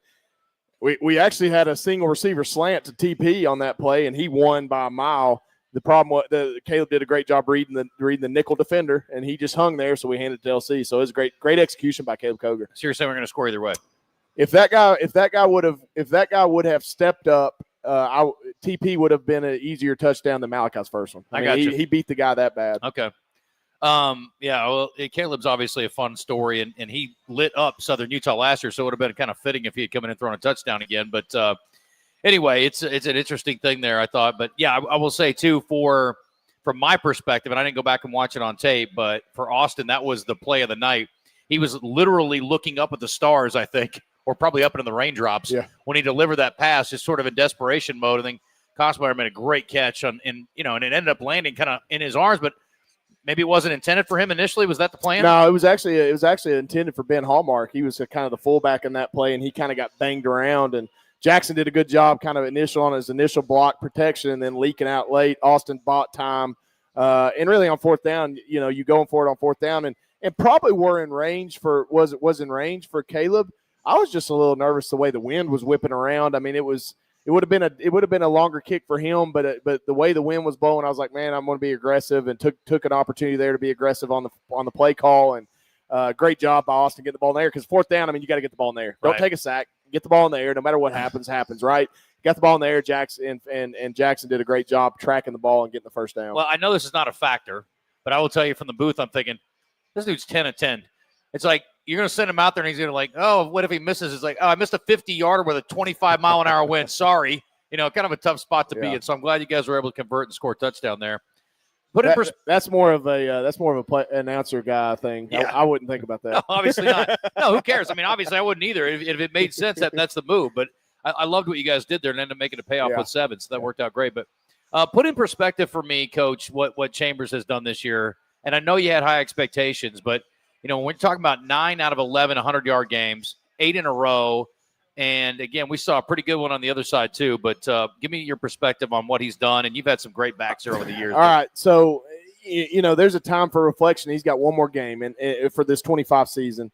we actually had a single receiver slant to TP on that play, and he won by a mile. The problem was Caleb did a great job reading the nickel defender, and he just hung there, so we handed it to LC. So it was great execution by Caleb Koger. So you're saying we're going to score either way? If that guy would have stepped up, TP would have been an easier touchdown than Malachi's first one. I mean, he beat the guy that bad. Okay. Well, Caleb's obviously a fun story, and he lit up Southern Utah last year, so it would have been kind of fitting if he had come in and thrown a touchdown again. But anyway, it's an interesting thing there, I thought. But, yeah, I will say, too, from my perspective, and I didn't go back and watch it on tape, but for Austin, that was the play of the night. He was literally looking up at the stars, I think, or probably up into the raindrops when he delivered that pass, just sort of in desperation mode. I think Kosmeyer made a great catch, and it ended up landing kind of in his arms, but maybe it wasn't intended for him initially. Was that the plan? No, it was actually intended for Ben Hallmark. He was kind of the fullback in that play, and he kind of got banged around. And Jackson did a good job kind of on his initial block protection and then leaking out late. Austin bought time. And really on fourth down, you going for it on fourth down. And probably was in range for Caleb. I was just a little nervous the way the wind was whipping around. I mean, it would have been a longer kick for him, but the way the wind was blowing, I was like, man, I'm going to be aggressive, and took an opportunity there to be aggressive on the play call. And great job by Austin getting the ball in there, because fourth down, I mean, you got to get the ball in there. Don't take a sack. Get the ball in there. No matter what happens, right? Got the ball in there. Jackson and Jackson did a great job tracking the ball and getting the first down. Well, I know this is not a factor, but I will tell you from the booth, I'm thinking, this dude's 10 of 10. It's like, you're going to send him out there, and he's going to like, oh, what if he misses? It's like, oh, I missed a 50-yarder with a 25-mile-an-hour wind. Sorry. Kind of a tough spot to be in. So I'm glad you guys were able to convert and score a touchdown there. That's more of a announcer guy thing. Yeah. I wouldn't think about that. No, obviously not. No, who cares? I mean, obviously I wouldn't either. If it made sense, that's the move. But I loved what you guys did there and ended up making a payoff with 7. So that worked out great. But put in perspective for me, Coach, what Chambers has done this year. And I know you had high expectations, but when we're talking about 9 out of 11 100-yard games, 8 in a row. And, again, we saw a pretty good one on the other side too. But give me your perspective on what he's done. And you've had some great backs here over the years. All right. So, there's a time for reflection. He's got one more game for this 25 season.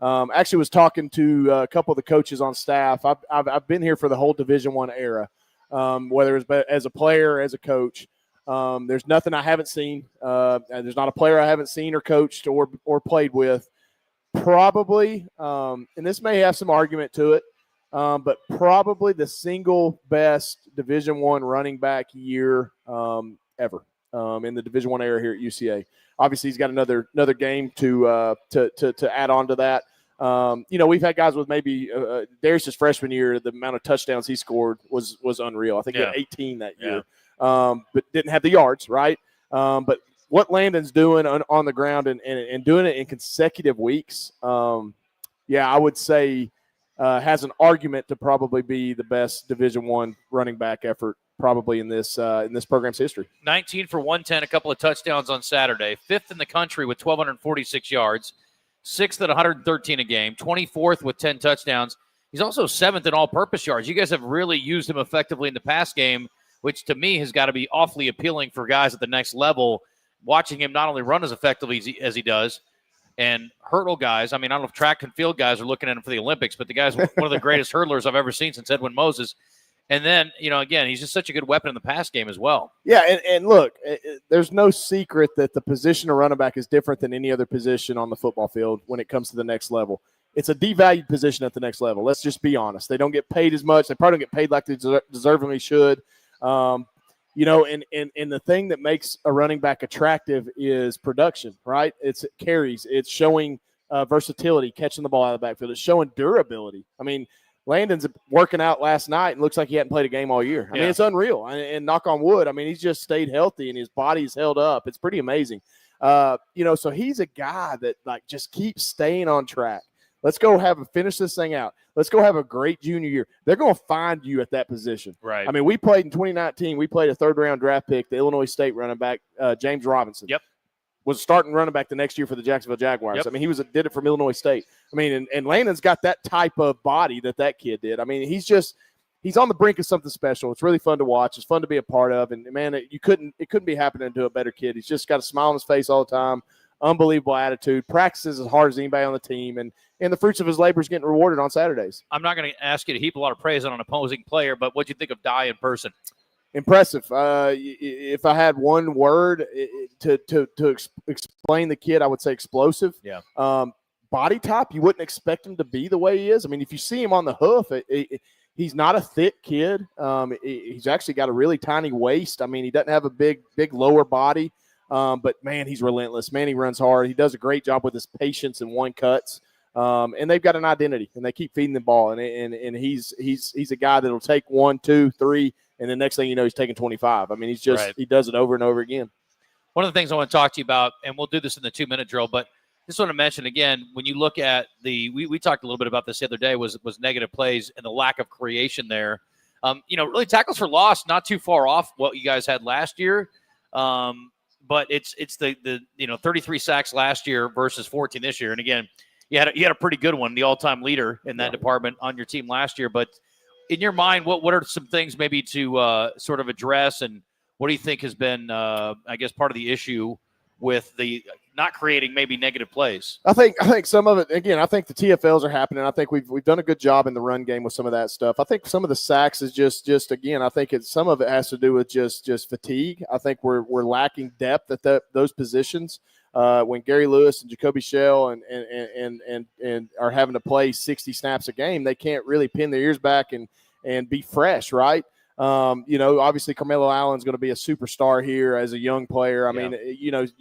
Actually was talking to a couple of the coaches on staff. I've been here for the whole Division I era, whether it's as a player or as a coach. There's nothing I haven't seen. There's not a player I haven't seen or coached or played with. Probably, and this may have some argument to it, but probably the single best Division I running back year ever in the Division I era here at UCA. Obviously, he's got another game to add on to that. We've had guys with maybe Darius' freshman year, the amount of touchdowns he scored was unreal. I think he had 18 that year. But didn't have the yards, right? But what Landon's doing on the ground and doing it in consecutive weeks, I would say has an argument to probably be the best Division I running back effort probably in this program's history. 19 for 110, a couple of touchdowns on Saturday. 5th in the country with 1,246 yards. 6th at 113 a game. 24th with 10 touchdowns. He's also 7th in all-purpose yards. You guys have really used him effectively in the pass game, which to me has got to be awfully appealing for guys at the next level, watching him not only run as effectively as he does and hurdle guys. I mean, I don't know if track and field guys are looking at him for the Olympics, but the guy's one of the greatest hurdlers I've ever seen since Edwin Moses. And then, again, he's just such a good weapon in the pass game as well. Yeah, and look, there's no secret that the position of running back is different than any other position on the football field when it comes to the next level. It's a devalued position at the next level. Let's just be honest. They don't get paid as much. They probably don't get paid like they deservingly should. And the thing that makes a running back attractive is production, right? It's carries. It's showing versatility, catching the ball out of the backfield. It's showing durability. I mean, Landon's working out last night and looks like he hadn't played a game all year. I mean, it's unreal. And knock on wood, I mean, he's just stayed healthy and his body's held up. It's pretty amazing. So he's a guy that, just keeps staying on track. Let's go finish this thing out. Let's go have a great junior year. They're going to find you at that position. Right. I mean, we played in 2019. We played a third-round draft pick, the Illinois State running back, James Robinson. Yep. Was starting running back the next year for the Jacksonville Jaguars. Yep. I mean, he did it from Illinois State. I mean, and Landon's got that type of body that kid did. I mean, he's on the brink of something special. It's really fun to watch. It's fun to be a part of. And man, it couldn't be happening to a better kid. He's just got a smile on his face all the time. Unbelievable attitude. Practices as hard as anybody on the team, and the fruits of his labor is getting rewarded on Saturdays. I'm not going to ask you to heap a lot of praise on an opposing player, but what do you think of Dye in person? impressive. If I had one word to explain the kid, I would say explosive. Yeah. Body type, you wouldn't expect him to be the way he is. I mean, if you see him on the hoof, he's not a thick kid. He's actually got a really tiny waist. I mean, he doesn't have a big lower body, but man, he's relentless. Man, he runs hard. He does a great job with his patience and one cuts. And they've got an identity, and they keep feeding the ball. And he's a guy that'll take 1, 2, 3, and the next thing you know, he's taking 25. I mean, he's just He does it over and over again. One of the things I want to talk to you about, and we'll do this in the 2-minute drill, but just want to mention again, when you look at we talked a little bit about this the other day, was negative plays and the lack of creation there. Really tackles for loss, not too far off what you guys had last year. But it's the 33 sacks last year versus 14 this year. And again, you had a pretty good one, the all-time leader in that department on your team last year. But in your mind, what are some things maybe to sort of address, and what do you think has been, I guess, part of the issue with the not creating maybe negative plays? I think some of it, again, I think the TFLs are happening. I think we've done a good job in the run game with some of that stuff. I think some of the sacks is just again, I think some of it has to do with just fatigue. I think we're lacking depth at those positions. When Gary Lewis and Jacoby Shell and are having to play 60 snaps a game, they can't really pin their ears back and be fresh, right? Obviously Carmelo Allen's going to be a superstar here as a young player. I mean,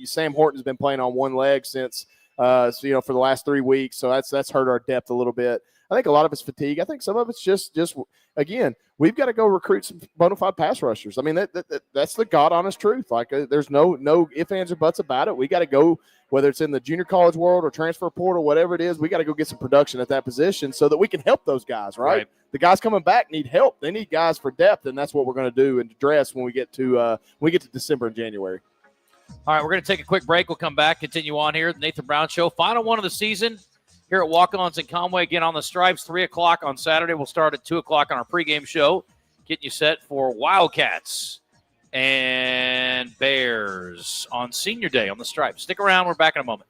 Sam Horton's been playing on one leg since, for the last 3 weeks. So that's hurt our depth a little bit. I think a lot of it's fatigue. I think some of it's just again, we've got to go recruit some bona fide pass rushers. I mean, that's the God honest truth. Like there's no ifs, ands, or buts about it. We got to go, whether it's in the junior college world or transfer portal, whatever it is, we got to go get some production at that position so that we can help those guys, right? The guys coming back need help. They need guys for depth, and that's what we're going to do and address when we get to December and January. All right, we're going to take a quick break. We'll come back, continue on here. The Nathan Brown Show, final one of the season here at Walk-Ons in Conway. Again, on the Stripes, 3 o'clock on Saturday. We'll start at 2 o'clock on our pregame show, getting you set for Wildcats and Bears on Senior Day on the Stripes. Stick around. We're back in a moment.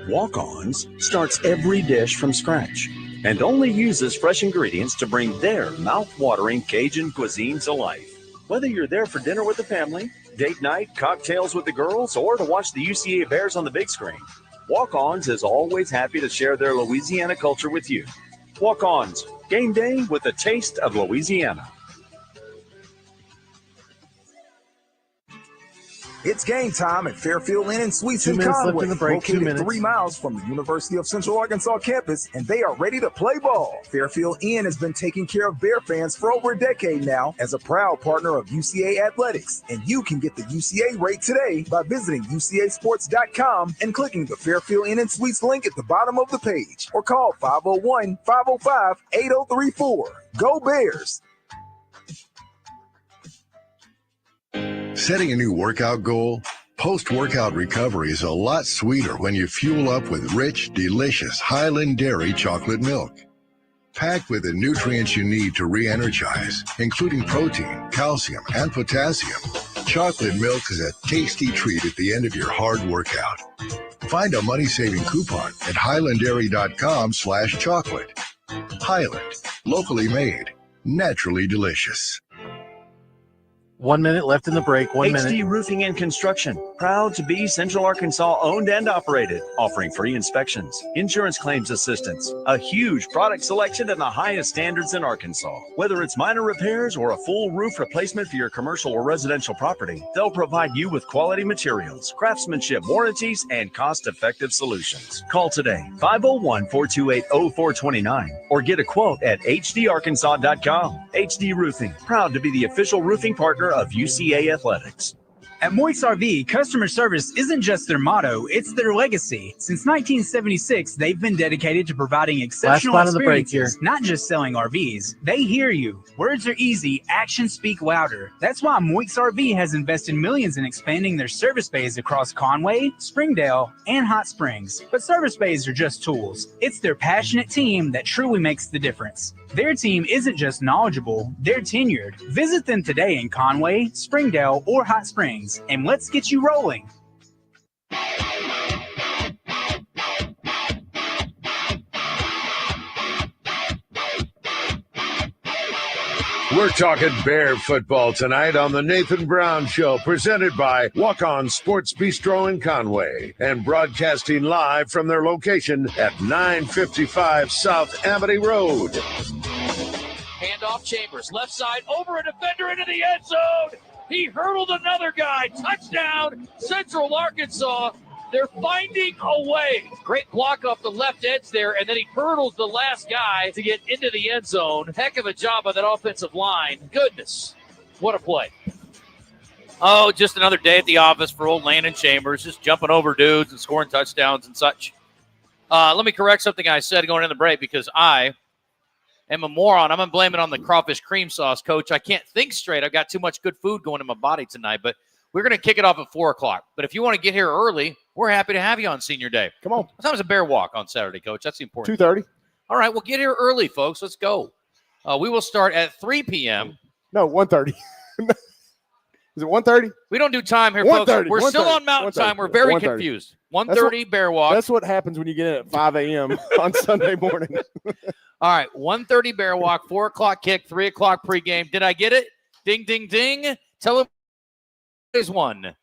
Walk-Ons starts every dish from scratch and only uses fresh ingredients to bring their mouth-watering Cajun cuisine to life. Whether you're there for dinner with the family, date night, cocktails with the girls, or to watch the UCA Bears on the big screen, Walk-Ons is always happy to share their Louisiana culture with you. Walk-Ons, game day with a taste of Louisiana. It's game time at Fairfield Inn and Suites in Conway, located 3 miles from the University of Central Arkansas campus, and they are ready to play ball. Fairfield Inn has been taking care of Bear fans for over a decade now as a proud partner of UCA Athletics, and you can get the UCA rate today by visiting UCAsports.com and clicking the Fairfield Inn and Suites link at the bottom of the page, or call 501-505-8034. Go Bears! Setting a new workout goal? Post-workout recovery is a lot sweeter when you fuel up with rich, delicious Highland Dairy chocolate milk. Packed with the nutrients you need to re-energize, including protein, calcium, and potassium, chocolate milk is a tasty treat at the end of your hard workout. Find a money-saving coupon at highlanddairy.com/chocolate. Highland, locally made, naturally delicious. 1 minute left in the break. 1 minute. HD Roofing and Construction, proud to be Central Arkansas owned and operated, offering free inspections, insurance claims assistance, a huge product selection, and the highest standards in Arkansas. Whether it's minor repairs or a full roof replacement for your commercial or residential property, they'll provide you with quality materials, craftsmanship, warranties, and cost-effective solutions. Call today, 501-428-0429, or get a quote at hdarkansas.com. HD Roofing, proud to be the official roofing partner of UCA Athletics. At Moix RV, customer service isn't just their motto, it's their legacy. Since 1976, they've been dedicated to providing exceptional experiences, not just selling RVs. They hear you. Words are easy, actions speak louder. That's why Moix RV has invested millions in expanding their service bays across Conway, Springdale, and Hot Springs. But service bays are just tools. It's their passionate team that truly makes the difference. Their team isn't just knowledgeable, they're tenured. Visit them today in Conway, Springdale, or Hot Springs, and let's get you rolling. We're talking Bear football tonight on the Nathan Brown Show, presented by Walk-Ons Sports Bistro in Conway and broadcasting live from their location at 955 South Amity Road. Handoff Chambers, left side, over a defender into the end zone. He hurdled another guy. Touchdown, Central Arkansas. They're finding a way. Great block off the left edge there, and then he hurdles the last guy to get into the end zone. Heck of a job by that offensive line. Goodness, what a play. Oh, just another day at the office for old Landon Chambers, just jumping over dudes and scoring touchdowns and such. Let me correct something I said going in the break, because I am a moron. I'm going to blame it on the crawfish cream sauce, Coach. I can't think straight. I've got too much good food going in my body tonight, but we're going to kick it off at 4 o'clock. But if you want to get here early, we're happy to have you on Senior Day. Come on. What time is a Bear Walk on Saturday, Coach? That's the important 2:30. All right, well, get here early, folks. Let's go. We will start at 3 p.m. No, 1:30. Is it 1:30? We don't do time here, folks. We're still on Mountain Time. We're very confused. 1:30 Bear Walk. That's what happens when you get in at 5 a.m. on Sunday morning. All right, 1:30 Bear Walk, 4 o'clock kick, 3 o'clock pregame. Did I get it? Ding, ding, ding. Tell them is one.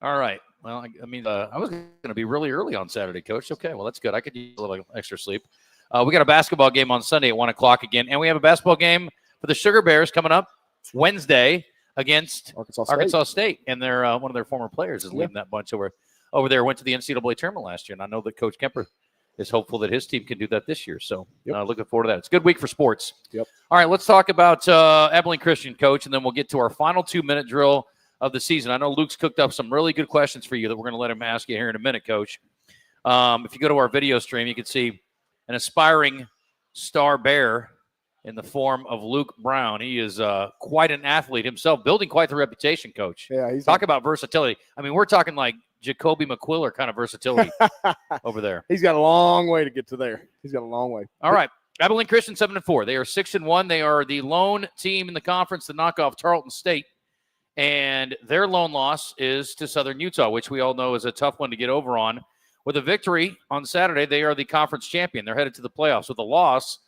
All right. Well, I mean, I was going to be really early on Saturday, Coach. Okay, well, that's good. I could use a little extra sleep. We got a basketball game on Sunday at 1 o'clock again, and we have a basketball game for the Sugar Bears coming up Wednesday against Arkansas State. And they're one of their former players is leading that bunch over there. Went to the NCAA tournament last year, and I know that Coach Kemper is hopeful that his team can do that this year. So looking forward to that. It's a good week for sports. Yep. All right, let's talk about Abilene Christian, Coach, and then we'll get to our final 2-minute drill of the season. I know Luke's cooked up some really good questions for you that we're going to let him ask you here in a minute, Coach. If you go to our video stream, you can see an aspiring star Bear in the form of Luke Brown. He is quite an athlete himself, building quite the reputation, Coach. Yeah, Talk about versatility. I mean, we're talking like Jacoby McQuiller kind of versatility over there. He's got a long way to get to there. He's got a long way. All right. Abilene Christian 7-4. They are 6-1. They are the lone team in the conference to knock off Tarleton State. And their lone loss is to Southern Utah, which we all know is a tough one to get over on. With a victory on Saturday, they are the conference champion. They're headed to the playoffs. With a loss,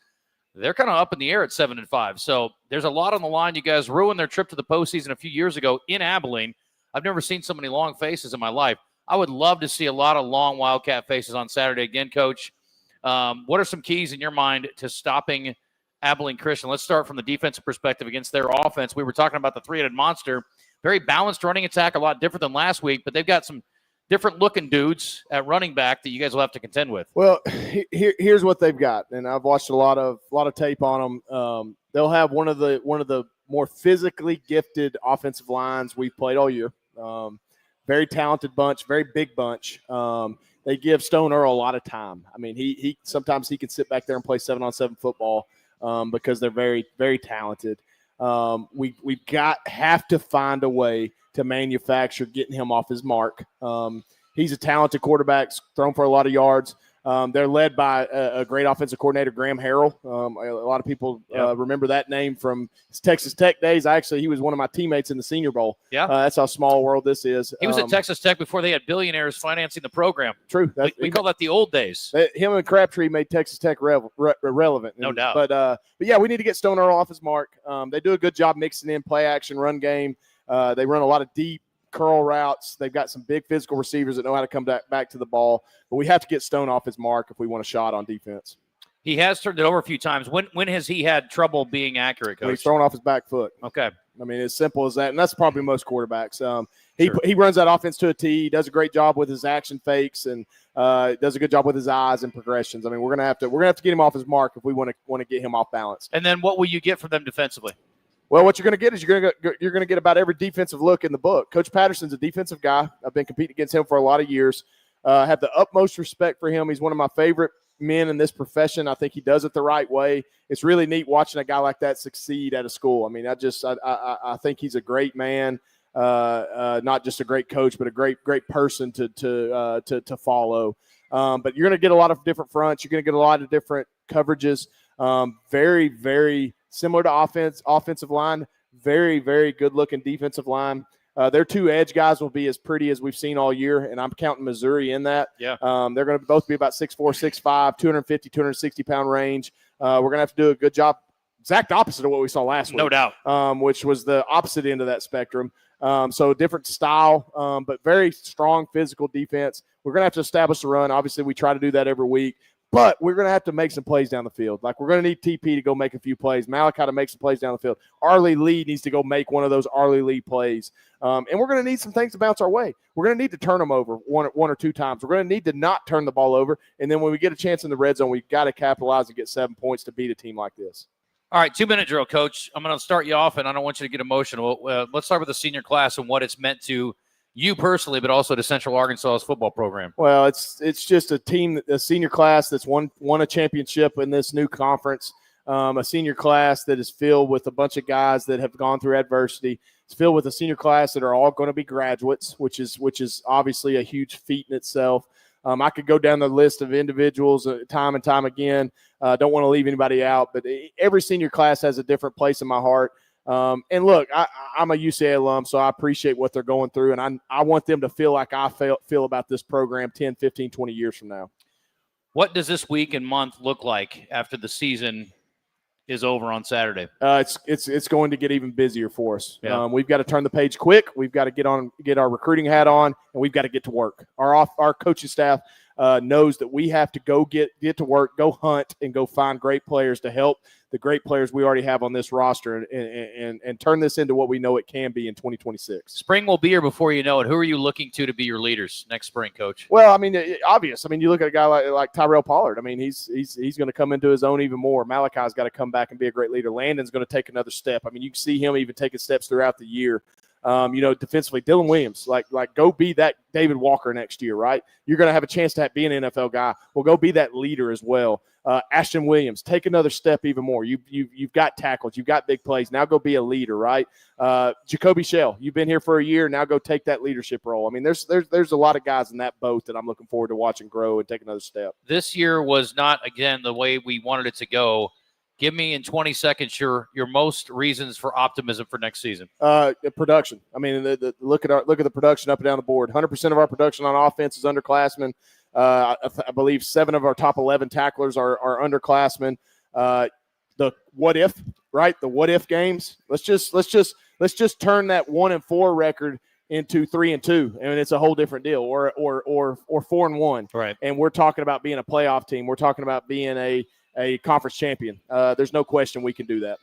they're kind of up in the air at 7-5. So there's a lot on the line. You guys ruined their trip to the postseason a few years ago in Abilene. I've never seen so many long faces in my life. I would love to see a lot of long Wildcat faces on Saturday again, Coach. What are some keys in your mind to stopping Abilene Christian? Let's start from the defensive perspective against their offense. We were talking about the three-headed monster. Very balanced running attack, a lot different than last week, but they've got some different looking dudes at running back that you guys will have to contend with. Well, here's what they've got, and I've watched a lot of tape on them. They'll have one of the more physically gifted offensive lines we've played all year. Very talented bunch, very big bunch. They give Stone Earl a lot of time. I mean, he sometimes he can sit back there and play 7-on-7 football because they're very, very talented. We've have to find a way to manufacture getting him off his mark. He's a talented quarterback, thrown for a lot of yards. They're led by a great offensive coordinator, Graham Harrell. A lot of people remember that name from his Texas Tech days. He was one of my teammates in the Senior Bowl. Yeah, that's how small a world this is. He was at Texas Tech before they had billionaires financing the program. True. We call that the old days. Him and Crabtree made Texas Tech relevant. No doubt. But yeah, we need to get Stone Earl off his mark. They do a good job mixing in play action, run game. They run a lot of deep curl routes. They've got some big physical receivers that know how to come back to the ball. But we have to get Stone off his mark if we want a shot on defense. He has turned it over a few times. When has he had trouble being accurate, Coach? He's thrown off his back foot. Okay. I mean, as simple as that. And that's probably most quarterbacks. He runs that offense to a T. He does a great job with his action fakes and does a good job with his eyes and progressions. I mean, we're gonna have to get him off his mark if we want to get him off balance. And then what will you get from them defensively? Well, what you're going to get is you're going to get about every defensive look in the book. Coach Patterson's a defensive guy. I've been competing against him for a lot of years. I have the utmost respect for him. He's one of my favorite men in this profession. I think he does it the right way. It's really neat watching a guy like that succeed at a school. I mean, I think he's a great man, not just a great coach, but a great person to follow. But you're going to get a lot of different fronts. You're going to get a lot of different coverages. Very, very similar to offensive line. Very, very good-looking defensive line. Their two edge guys will be as pretty as we've seen all year, and I'm counting Missouri in that. Yeah. They're going to both be about 6'4", 6'5", 250, 260-pound range. We're going to have to do a good job, exact opposite of what we saw last week. No doubt. Which was the opposite end of that spectrum. So different style, but very strong physical defense. We're going to have to establish the run. Obviously, we try to do that every week. But we're going to have to make some plays down the field. Like, we're going to need TP to go make a few plays, Malachi to make some plays down the field. Arlie Lee needs to go make one of those Arlie Lee plays. And we're going to need some things to bounce our way. We're going to need to turn them over one or two times. We're going to need to not turn the ball over. And then when we get a chance in the red zone, we've got to capitalize and get 7 points to beat a team like this. All right, 2-minute drill, Coach. I'm going to start you off, and I don't want you to get emotional. Let's start with the senior class and what it's meant to you personally, but also to Central Arkansas's football program. Well, it's just a team, a senior class that's won a championship in this new conference, a senior class that is filled with a bunch of guys that have gone through adversity. It's filled with a senior class that are all going to be graduates, which is obviously a huge feat in itself. I could go down the list of individuals time and time again. Don't want to leave anybody out, but every senior class has a different place in my heart. And look, I'm a UCA alum, so I appreciate what they're going through, and I want them to feel like I feel about this program 10, 15, 20 years from now. What does this week and month look like after the season is over on Saturday? It's going to get even busier for us. Yeah. We've got to turn the page quick. We've got to get our recruiting hat on, and we've got to get to work. Our coaching staff knows that we have to go get to work, go hunt, and go find great players to help the great players we already have on this roster and turn this into what we know it can be in 2026. Spring will be here before you know it. Who are you looking to be your leaders next spring, Coach? Well, I mean, obvious. I mean, you look at a guy like Tyrell Pollard. I mean, he's going to come into his own even more. Malachi's got to come back and be a great leader. Landon's going to take another step. I mean, you can see him even taking steps throughout the year. Defensively, Dylan Williams, like go be that David Walker next year, right? You're going to have a chance to be an NFL guy. Well, go be that leader as well. Ashton Williams, take another step even more. You've got tackles, you've got big plays. Now go be a leader, right? Jacoby Shell, you've been here for a year. Now go take that leadership role. I mean, there's a lot of guys in that boat that I'm looking forward to watching grow and take another step. This year was not, again, the way we wanted it to go. Give me in 20 seconds your most reasons for optimism for next season. Production. I mean, look at the production up and down the board. 100% of our production on offense is underclassmen. I believe 7 of our top 11 tacklers are underclassmen. The what if, right? The what if games. Let's just turn that 1-4 record into 3-2, and it's a whole different deal. Or 4-1. Right. And we're talking about being a playoff team. We're talking about being a conference champion. There's no question we can do that.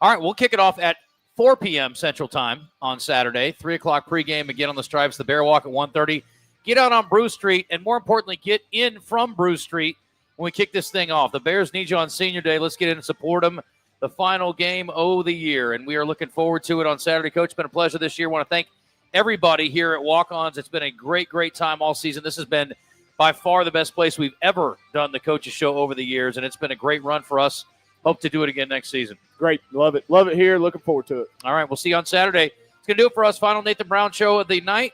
All right, we'll kick it off at 4 p.m. Central Time on Saturday. 3 o'clock pregame again on the Stripes. The Bear Walk at 1:30. Get out on Bruce Street, and more importantly, get in from Bruce Street when we kick this thing off. The Bears need you on Senior Day. Let's get in and support them. The final game of the year, and we are looking forward to it on Saturday. Coach, it's been a pleasure this year. I want to thank everybody here at Walk-Ons. It's been a great, great time all season. This has been by far the best place we've ever done the Coaches Show over the years, and it's been a great run for us. Hope to do it again next season. Great. Love it. Love it here. Looking forward to it. All right, we'll see you on Saturday. It's going to do it for us. Final Nathan Brown Show of the night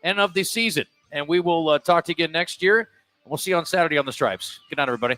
and of the season. And we will talk to you again next year. We'll see you on Saturday on the Stripes. Good night, everybody.